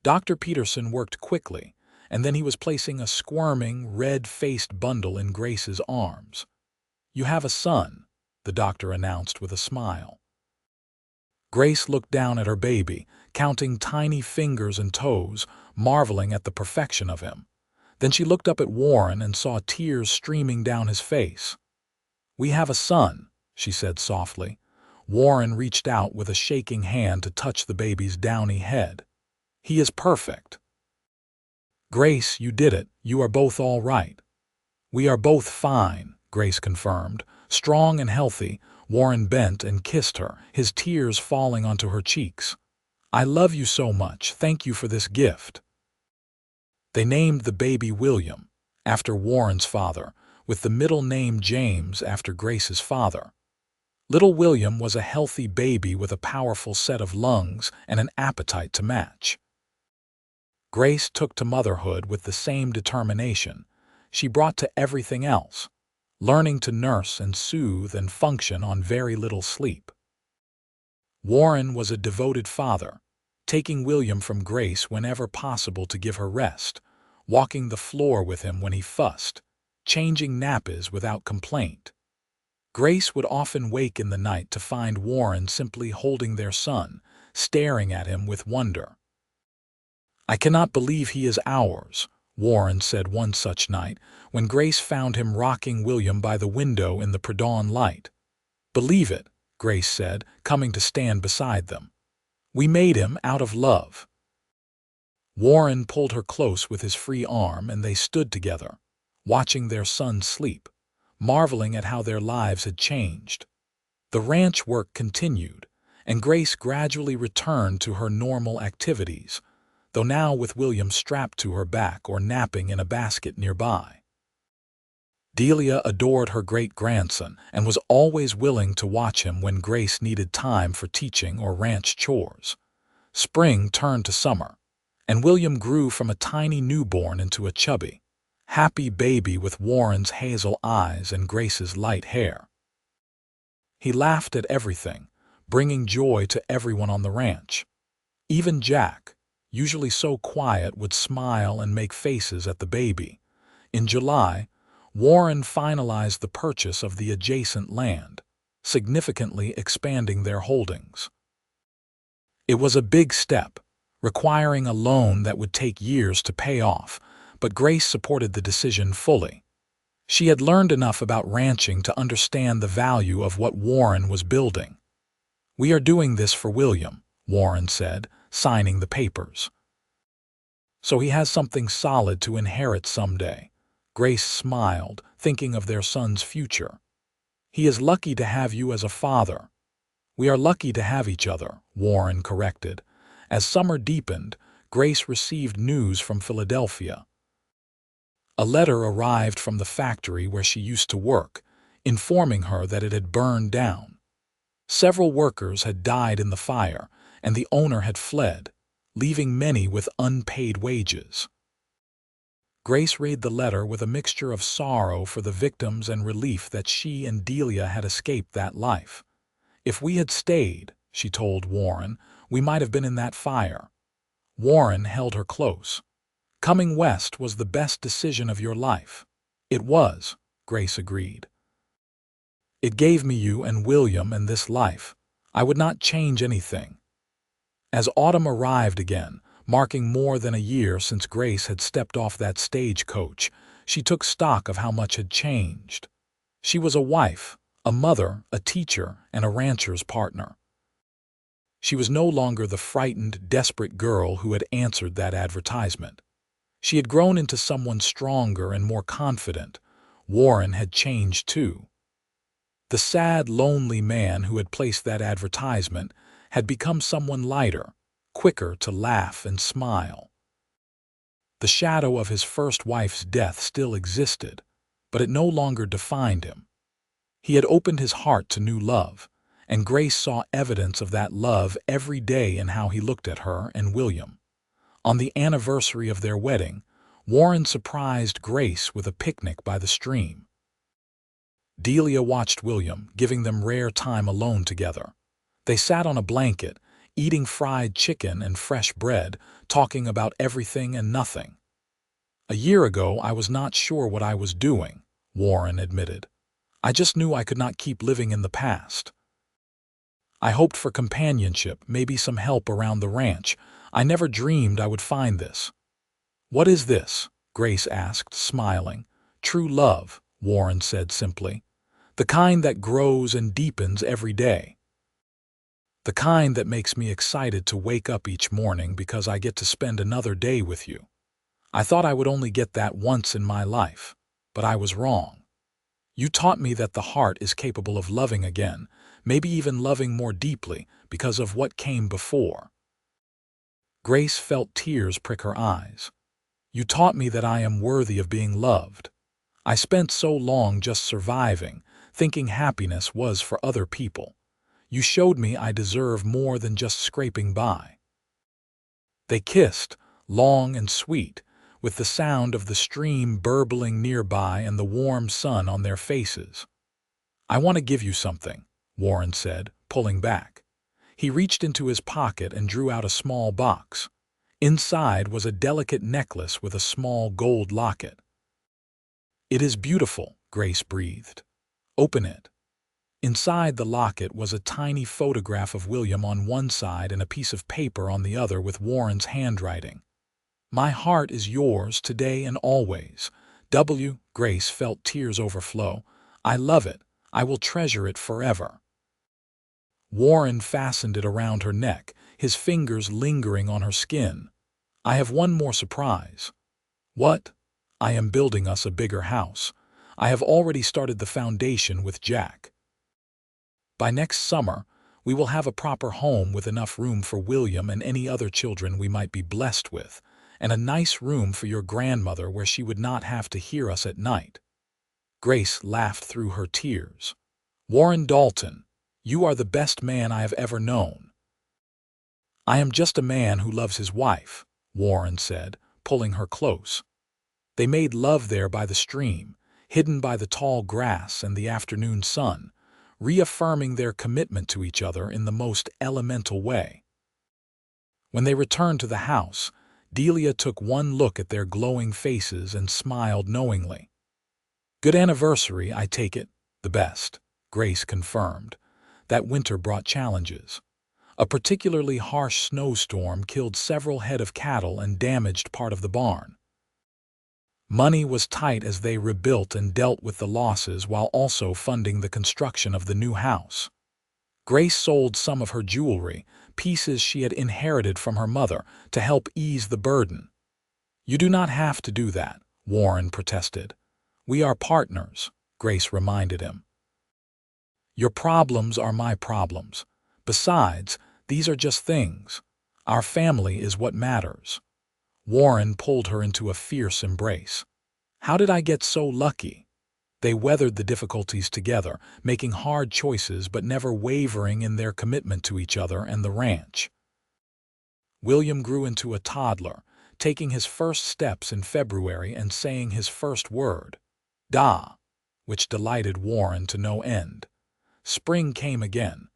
S1: Dr. Peterson worked quickly, and then he was placing a squirming, red-faced bundle in Grace's arms. "You have a son," the doctor announced with a smile. Grace looked down at her baby, counting tiny fingers and toes, marveling at the perfection of him. Then she looked up at Warren and saw tears streaming down his face. "We have a son," she said softly. Warren reached out with a shaking hand to touch the baby's downy head. "He is perfect." "Grace, you did it. You are both all right." "We are both fine," Grace confirmed. Strong and healthy, Warren bent and kissed her, his tears falling onto her cheeks. "I love you so much. Thank you for this gift." They named the baby William, after Warren's father, with the middle name James after Grace's father. Little William was a healthy baby with a powerful set of lungs and an appetite to match. Grace took to motherhood with the same determination. she brought to everything else, learning to nurse and soothe and function on very little sleep. Warren was a devoted father, taking William from Grace whenever possible to give her rest, walking the floor with him when he fussed, changing nappies without complaint. Grace would often wake in the night to find Warren simply holding their son, staring at him with wonder. "I cannot believe he is ours," Warren said one such night, when Grace found him rocking William by the window in the pre-dawn light. "Believe it," Grace said, coming to stand beside them. "We made him out of love." Warren pulled her close with his free arm, and they stood together, watching their son sleep, marveling at how their lives had changed. The ranch work continued, and Grace gradually returned to her normal activities, though now with William strapped to her back or napping in a basket nearby. Delia adored her great-grandson and was always willing to watch him when Grace needed time for teaching or ranch chores. Spring turned to summer, and William grew from a tiny newborn into a chubby, happy baby with Warren's hazel eyes and Grace's light hair. He laughed at everything, bringing joy to everyone on the ranch. Even Jack, usually so quiet, would smile and make faces at the baby. In July, Warren finalized the purchase of the adjacent land, significantly expanding their holdings. It was a big step, requiring a loan that would take years to pay off, but Grace supported the decision fully. She had learned enough about ranching to understand the value of what Warren was building. "We are doing this for William," Warren said, signing the papers. "So he has something solid to inherit someday." Grace smiled, thinking of their son's future. "He is lucky to have you as a father." "We are lucky to have each other," Warren corrected. As summer deepened, Grace received news from Philadelphia. A letter arrived from the factory where she used to work, informing her that it had burned down. Several workers had died in the fire, and the owner had fled, leaving many with unpaid wages. Grace read the letter with a mixture of sorrow for the victims and relief that she and Delia had escaped that life. "If we had stayed," she told Warren, "we might have been in that fire." Warren held her close. "Coming west was the best decision of your life." "It was," Grace agreed. "It gave me you and William and this life. I would not change anything." As autumn arrived again, marking more than a year since Grace had stepped off that stagecoach, she took stock of how much had changed. She was a wife, a mother, a teacher, and a rancher's partner. She was no longer the frightened, desperate girl who had answered that advertisement. She had grown into someone stronger and more confident. Warren had changed too. The sad, lonely man who had placed that advertisement had become someone lighter, quicker to laugh and smile. The shadow of his first wife's death still existed, but it no longer defined him. He had opened his heart to new love, and Grace saw evidence of that love every day in how he looked at her and William. On the anniversary of their wedding, Warren surprised Grace with a picnic by the stream. Delia watched William, giving them rare time alone together. They sat on a blanket, eating fried chicken and fresh bread, talking about everything and nothing. "A year ago, I was not sure what I was doing," Warren admitted. "I just knew I could not keep living in the past. I hoped for companionship, maybe some help around the ranch. I never dreamed I would find this." "What is this?" Grace asked, smiling. "True love," Warren said simply. "The kind that grows and deepens every day. The kind that makes me excited to wake up each morning because I get to spend another day with you. I thought I would only get that once in my life, but I was wrong. You taught me that the heart is capable of loving again, maybe even loving more deeply because of what came before." Grace felt tears prick her eyes. "You taught me that I am worthy of being loved. I spent so long just surviving, thinking happiness was for other people. You showed me I deserve more than just scraping by." They kissed, long and sweet, with the sound of the stream burbling nearby and the warm sun on their faces. "I want to give you something," Warren said, pulling back. He reached into his pocket and drew out a small box. Inside was a delicate necklace with a small gold locket. "It is beautiful," Grace breathed. "Open it." Inside the locket was a tiny photograph of William on one side and a piece of paper on the other with Warren's handwriting. "My heart is yours today and always. Grace felt tears overflow. "I love it. I will treasure it forever." Warren fastened it around her neck, his fingers lingering on her skin. "I have one more surprise." "What?" "I am building us a bigger house. I have already started the foundation with Jack. By next summer, we will have a proper home with enough room for William and any other children we might be blessed with, and a nice room for your grandmother where she would not have to hear us at night." Grace laughed through her tears. "Warren Dalton, you are the best man I have ever known." "I am just a man who loves his wife," Warren said, pulling her close. They made love there by the stream, hidden by the tall grass and the afternoon sun, reaffirming their commitment to each other in the most elemental way. When they returned to the house, Delia took one look at their glowing faces and smiled knowingly. "Good anniversary, I take it." "The best," Grace confirmed. That winter brought challenges. A particularly harsh snowstorm killed several head of cattle and damaged part of the barn. Money was tight as they rebuilt and dealt with the losses while also funding the construction of the new house. Grace sold some of her jewelry, pieces she had inherited from her mother, to help ease the burden. "You do not have to do that," Warren protested. "We are partners," Grace reminded him. "Your problems are my problems. Besides, these are just things. Our family is what matters." Warren pulled her into a fierce embrace. "How did I get so lucky?" They weathered the difficulties together, making hard choices but never wavering in their commitment to each other and the ranch. William grew into a toddler, taking his first steps in February and saying his first word, "Da," which delighted Warren to no end. Spring came again,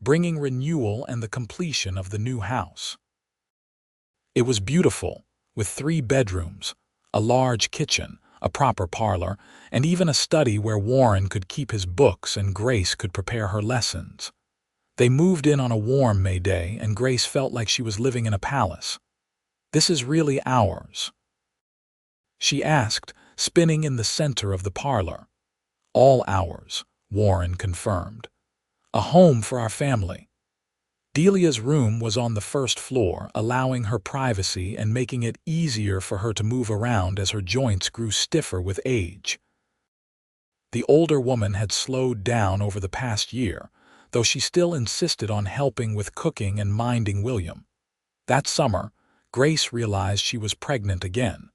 S1: bringing renewal and the completion of the new house. It was beautiful, with 3 bedrooms, a large kitchen, a proper parlor, and even a study where Warren could keep his books and Grace could prepare her lessons. They moved in on a warm May day, and Grace felt like she was living in a palace. "This is really ours?" she asked, spinning in the center of the parlor. "All ours," Warren confirmed. "A home for our family." Delia's room was on the first floor, allowing her privacy and making it easier for her to move around as her joints grew stiffer with age. The older woman had slowed down over the past year, though she still insisted on helping with cooking and minding William. That summer, Grace realized she was pregnant again.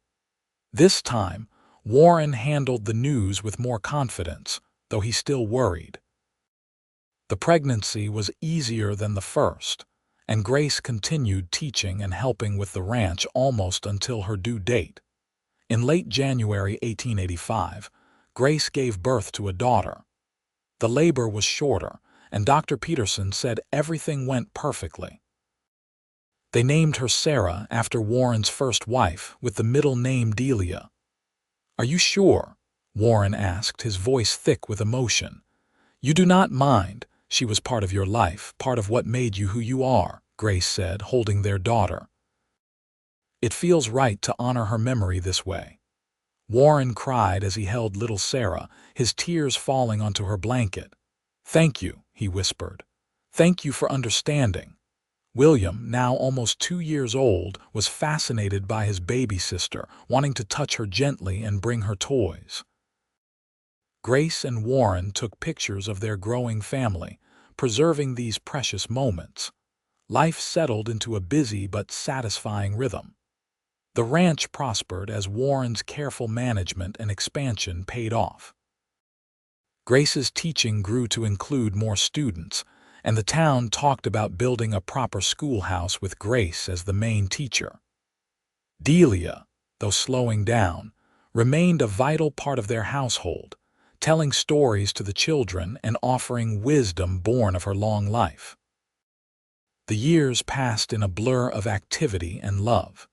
S1: This time, Warren handled the news with more confidence, though he still worried. The pregnancy was easier than the first, and Grace continued teaching and helping with the ranch almost until her due date. In late January 1885, Grace gave birth to a daughter. The labor was shorter, and Dr. Peterson said everything went perfectly. They named her Sarah after Warren's first wife, with the middle name Delia. "Are you sure?" Warren asked, his voice thick with emotion. "You do not mind. She was part of your life, part of what made you who you are," Grace said, holding their daughter. "It feels right to honor her memory this way." Warren cried as he held little Sarah, his tears falling onto her blanket. "Thank you," he whispered. "Thank you for understanding." William, now almost 2 years old, was fascinated by his baby sister, wanting to touch her gently and bring her toys. Grace and Warren took pictures of their growing family, preserving these precious moments. Life settled into a busy but satisfying rhythm. The ranch prospered as Warren's careful management and expansion paid off. Grace's teaching grew to include more students, and the town talked about building a proper schoolhouse with Grace as the main teacher. Delia, though slowing down, remained a vital part of their household, telling stories to the children and offering wisdom born of her long life. The years passed in a blur of activity and love.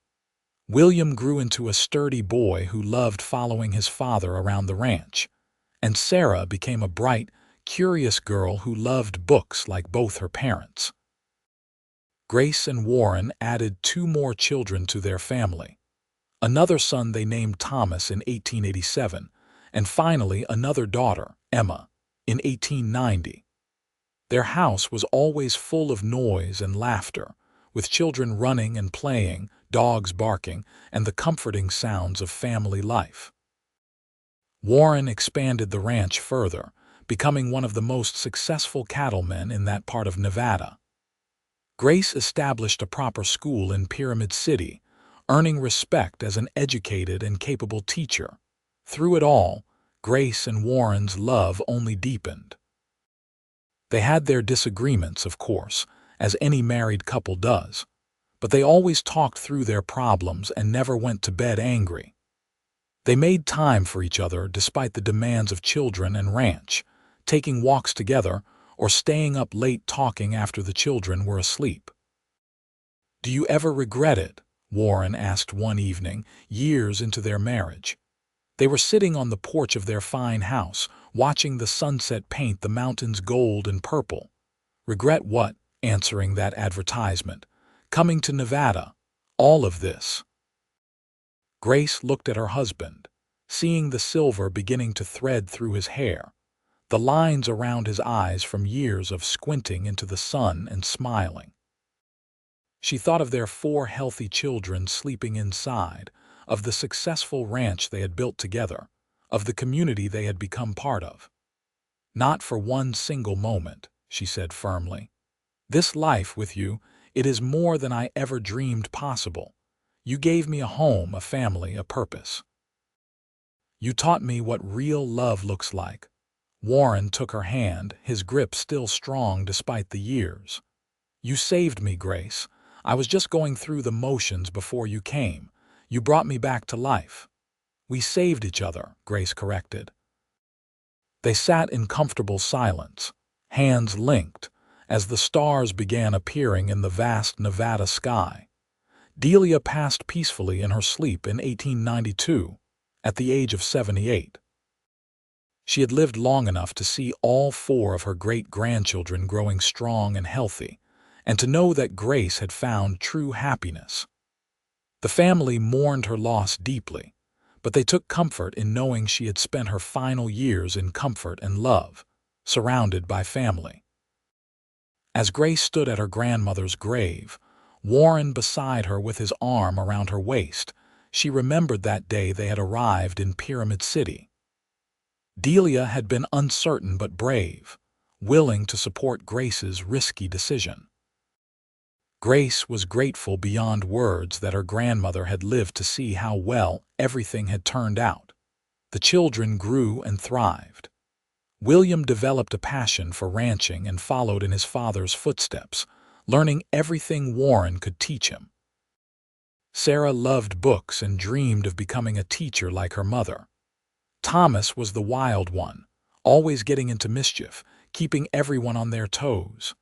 S1: William grew into a sturdy boy who loved following his father around the ranch, and Sarah became a bright, curious girl who loved books like both her parents. Grace and Warren added 2 more children to their family. Another son they named Thomas in 1887, and finally another daughter, Emma, in 1890. Their house was always full of noise and laughter, with children running and playing, dogs barking, and the comforting sounds of family life. Warren expanded the ranch further, becoming one of the most successful cattlemen in that part of Nevada. Grace established a proper school in Pyramid City, earning respect as an educated and capable teacher. Through it all, Grace and Warren's love only deepened. They had their disagreements, of course, as any married couple does, but they always talked through their problems and never went to bed angry. They made time for each other despite the demands of children and ranch, taking walks together or staying up late talking after the children were asleep. "Do you ever regret it?" Warren asked one evening, years into their marriage. They were sitting on the porch of their fine house, watching the sunset paint the mountains gold and purple. "Regret what?" Answering that advertisement. "Coming to Nevada. All of this." Grace looked at her husband, seeing the silver beginning to thread through his hair, the lines around his eyes from years of squinting into the sun and smiling. She thought of their 4 healthy children sleeping inside, of the successful ranch they had built together, of the community they had become part of. "Not for one single moment," she said firmly. "This life with you, it is more than I ever dreamed possible. You gave me a home, a family, a purpose. You taught me what real love looks like." Warren took her hand, his grip still strong despite the years. "You saved me, Grace. I was just going through the motions before you came. You brought me back to life." "We saved each other," Grace corrected. They sat in comfortable silence, hands linked, as the stars began appearing in the vast Nevada sky. Delia passed peacefully in her sleep in 1892, at the age of 78. She had lived long enough to see all 4 of her great-grandchildren growing strong and healthy, and to know that Grace had found true happiness. The family mourned her loss deeply, but they took comfort in knowing she had spent her final years in comfort and love, surrounded by family. As Grace stood at her grandmother's grave, Warren beside her with his arm around her waist, she remembered that day they had arrived in Pyramid City. Delia had been uncertain but brave, willing to support Grace's risky decision. Grace was grateful beyond words that her grandmother had lived to see how well everything had turned out. The children grew and thrived. William developed a passion for ranching and followed in his father's footsteps, learning everything Warren could teach him. Sarah loved books and dreamed of becoming a teacher like her mother. Thomas was the wild one, always getting into mischief, keeping everyone on their toes.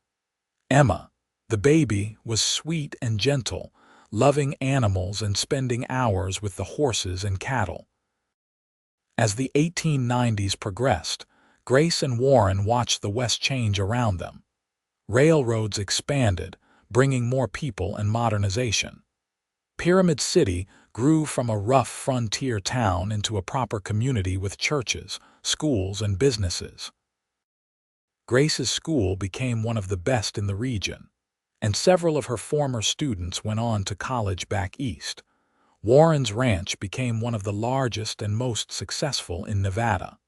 S1: Emma, the baby, was sweet and gentle, loving animals and spending hours with the horses and cattle. As the 1890s progressed, Grace and Warren watched the West change around them. Railroads expanded, bringing more people and modernization. Pyramid City grew from a rough frontier town into a proper community with churches, schools, and businesses. Grace's school became one of the best in the region, and several of her former students went on to college back east. Warren's ranch became one of the largest and most successful in Nevada.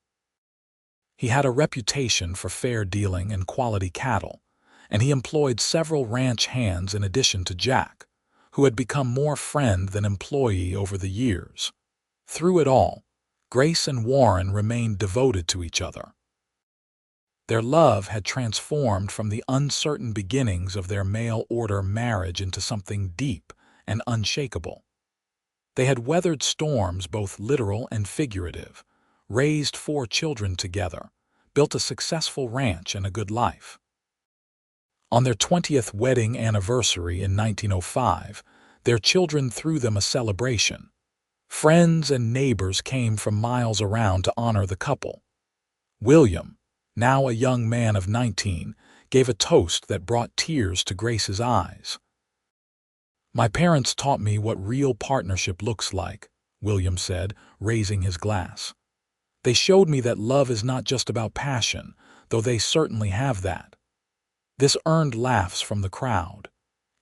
S1: He had a reputation for fair dealing and quality cattle, and he employed several ranch hands in addition to Jack, who had become more friend than employee over the years. Through it all, Grace and Warren remained devoted to each other. Their love had transformed from the uncertain beginnings of their mail-order marriage into something deep and unshakable. They had weathered storms, both literal and figurative, raised 4 children together, built a successful ranch and a good life. On their 20th wedding anniversary in 1905, their children threw them a celebration. Friends and neighbors came from miles around to honor the couple. William, now a young man of 19, gave a toast that brought tears to Grace's eyes. "My parents taught me what real partnership looks like," William said, raising his glass. "They showed me that love is not just about passion, though they certainly have that." This earned laughs from the crowd.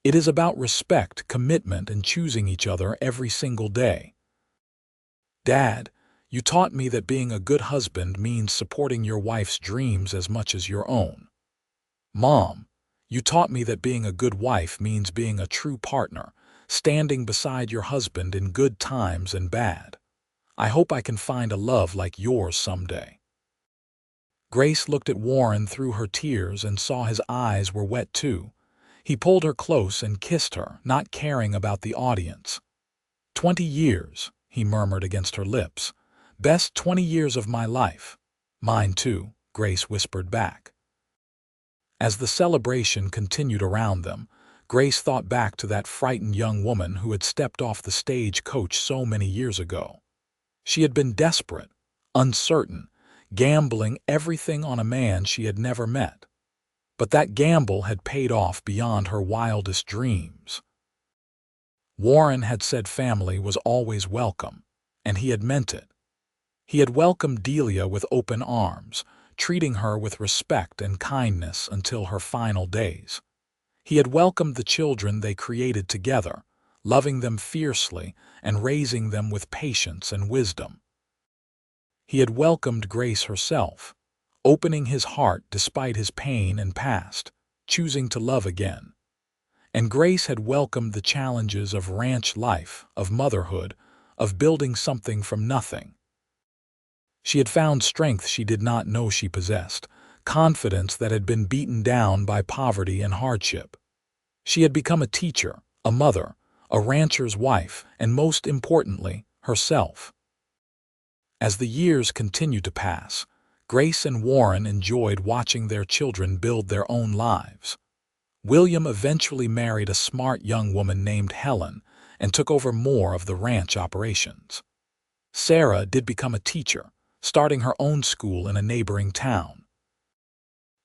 S1: "It is about respect, commitment, and choosing each other every single day." "Dad, you taught me that being a good husband means supporting your wife's dreams as much as your own." "Mom, you taught me that being a good wife means being a true partner, standing beside your husband in good times and bad. I hope I can find a love like yours someday." Grace looked at Warren through her tears and saw his eyes were wet too. He pulled her close and kissed her, not caring about the audience. "20 years," he murmured against her lips. "Best 20 years of my life." "Mine too," Grace whispered back. As the celebration continued around them, Grace thought back to that frightened young woman who had stepped off the stage coach so many years ago. She had been desperate, uncertain, gambling everything on a man she had never met. But that gamble had paid off beyond her wildest dreams. Warren had said family was always welcome, and he had meant it. He had welcomed Delia with open arms, treating her with respect and kindness until her final days. He had welcomed the children they created together, loving them fiercely and raising them with patience and wisdom. He had welcomed Grace herself, opening his heart despite his pain and past, choosing to love again. And Grace had welcomed the challenges of ranch life, of motherhood, of building something from nothing. She had found strength she did not know she possessed, confidence that had been beaten down by poverty and hardship. She had become a teacher, a mother, a rancher's wife, and most importantly, herself. As the years continued to pass, Grace and Warren enjoyed watching their children build their own lives. William eventually married a smart young woman named Helen and took over more of the ranch operations. Sarah did become a teacher, starting her own school in a neighboring town.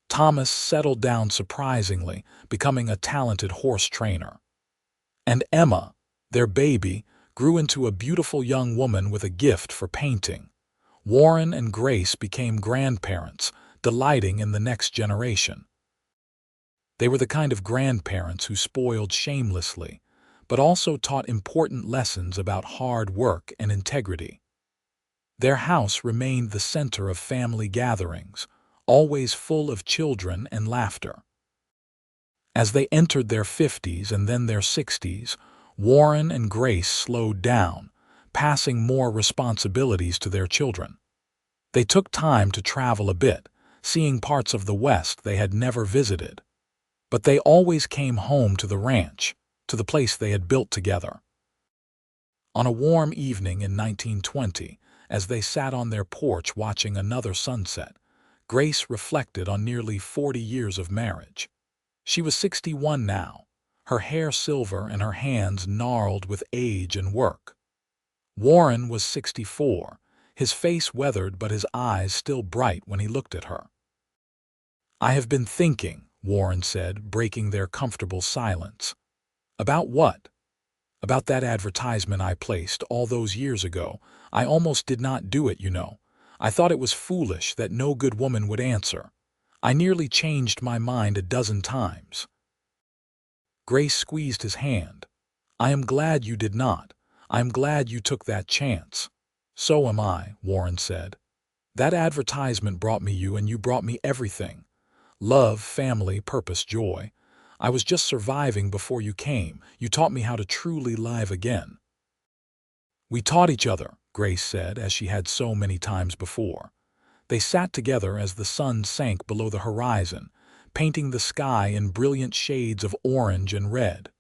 S1: Thomas settled down surprisingly, becoming a talented horse trainer. And Emma, their baby, grew into a beautiful young woman with a gift for painting. Warren and Grace became grandparents, delighting in the next generation. They were the kind of grandparents who spoiled shamelessly, but also taught important lessons about hard work and integrity. Their house remained the center of family gatherings, always full of children and laughter. As they entered their 50s and then their 60s, Warren and Grace slowed down, passing more responsibilities to their children. They took time to travel a bit, seeing parts of the West they had never visited. But they always came home to the ranch, to the place they had built together. On a warm evening in 1920, as they sat on their porch watching another sunset, Grace reflected on nearly 40 years of marriage. She was 61 now, her hair silver and her hands gnarled with age and work. Warren was 64, his face weathered but his eyes still bright when he looked at her. "I have been thinking," Warren said, breaking their comfortable silence. "About what?" "About that advertisement I placed all those years ago. I almost did not do it, you know. I thought it was foolish that no good woman would answer. I nearly changed my mind a dozen times." Grace squeezed his hand. "I am glad you did not. I am glad you took that chance." "So am I," Warren said. "That advertisement brought me you and you brought me everything. Love, family, purpose, joy. I was just surviving before you came. You taught me how to truly live again." "We taught each other," Grace said, as she had so many times before. They sat together as the sun sank below the horizon, painting the sky in brilliant shades of orange and red.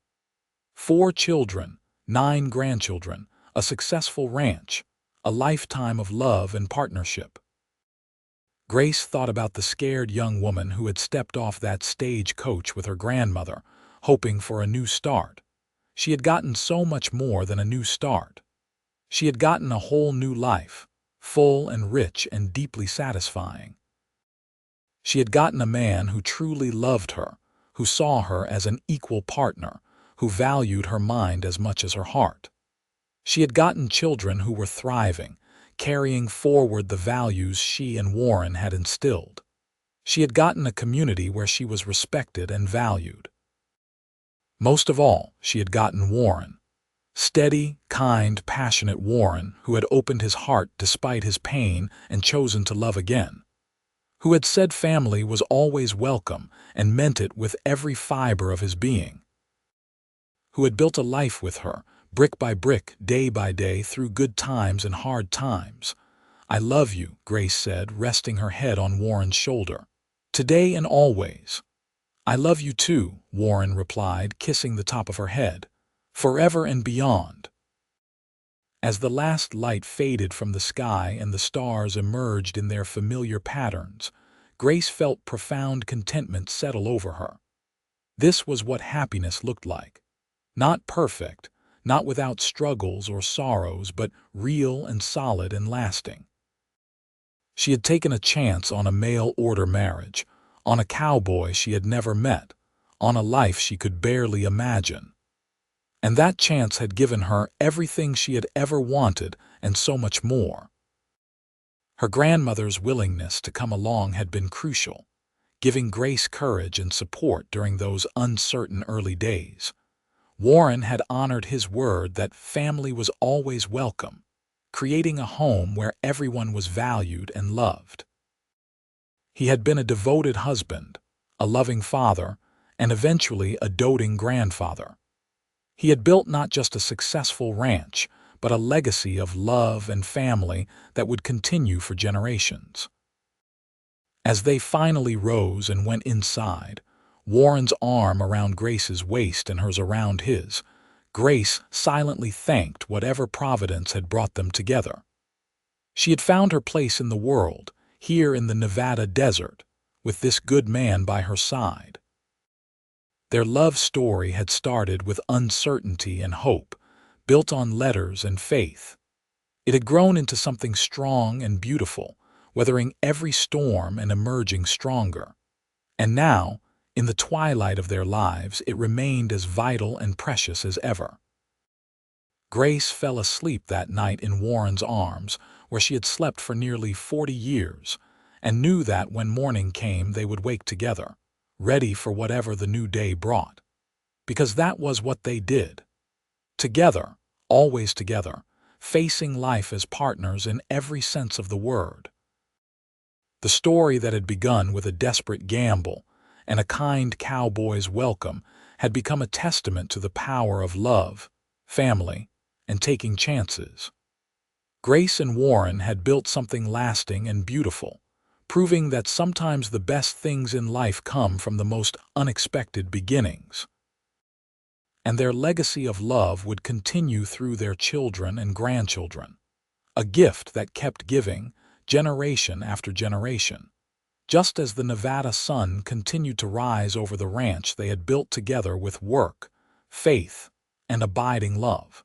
S1: 4 children, 9 grandchildren, a successful ranch, a lifetime of love and partnership. Grace thought about the scared young woman who had stepped off that stagecoach with her grandmother, hoping for a new start. She had gotten so much more than a new start. She had gotten a whole new life, full and rich and deeply satisfying. She had gotten a man who truly loved her, who saw her as an equal partner, who valued her mind as much as her heart. She had gotten children who were thriving, carrying forward the values she and Warren had instilled. She had gotten a community where she was respected and valued. Most of all, she had gotten Warren. Steady, kind, passionate Warren, who had opened his heart despite his pain and chosen to love again. Who had said family was always welcome and meant it with every fiber of his being. Who had built a life with her, brick by brick, day by day, through good times and hard times. "I love you," Grace said, resting her head on Warren's shoulder. "Today and always." "I love you too," Warren replied, kissing the top of her head. "Forever and beyond." As the last light faded from the sky and the stars emerged in their familiar patterns, Grace felt profound contentment settle over her. This was what happiness looked like. Not perfect, not without struggles or sorrows, but real and solid and lasting. She had taken a chance on a mail-order marriage, on a cowboy she had never met, on a life she could barely imagine. And that chance had given her everything she had ever wanted and so much more. Her grandmother's willingness to come along had been crucial, giving Grace courage and support during those uncertain early days. Warren had honored his word that family was always welcome, creating a home where everyone was valued and loved. He had been a devoted husband, a loving father, and eventually a doting grandfather. He had built not just a successful ranch, but a legacy of love and family that would continue for generations. As they finally rose and went inside, Warren's arm around Grace's waist and hers around his, Grace silently thanked whatever providence had brought them together. She had found her place in the world, here in the Nevada desert, with this good man by her side. Their love story had started with uncertainty and hope, built on letters and faith. It had grown into something strong and beautiful, weathering every storm and emerging stronger. And now, in the twilight of their lives, it remained as vital and precious as ever. Grace fell asleep that night in Warren's arms, where she had slept for nearly 40 years, and knew that when morning came they would wake together, ready for whatever the new day brought. Because that was what they did. Together, always together, facing life as partners in every sense of the word. The story that had begun with a desperate gamble and a kind cowboy's welcome had become a testament to the power of love, family, and taking chances. Grace and Warren had built something lasting and beautiful, proving that sometimes the best things in life come from the most unexpected beginnings. And their legacy of love would continue through their children and grandchildren, a gift that kept giving, generation after generation, just as the Nevada sun continued to rise over the ranch they had built together with work, faith, and abiding love.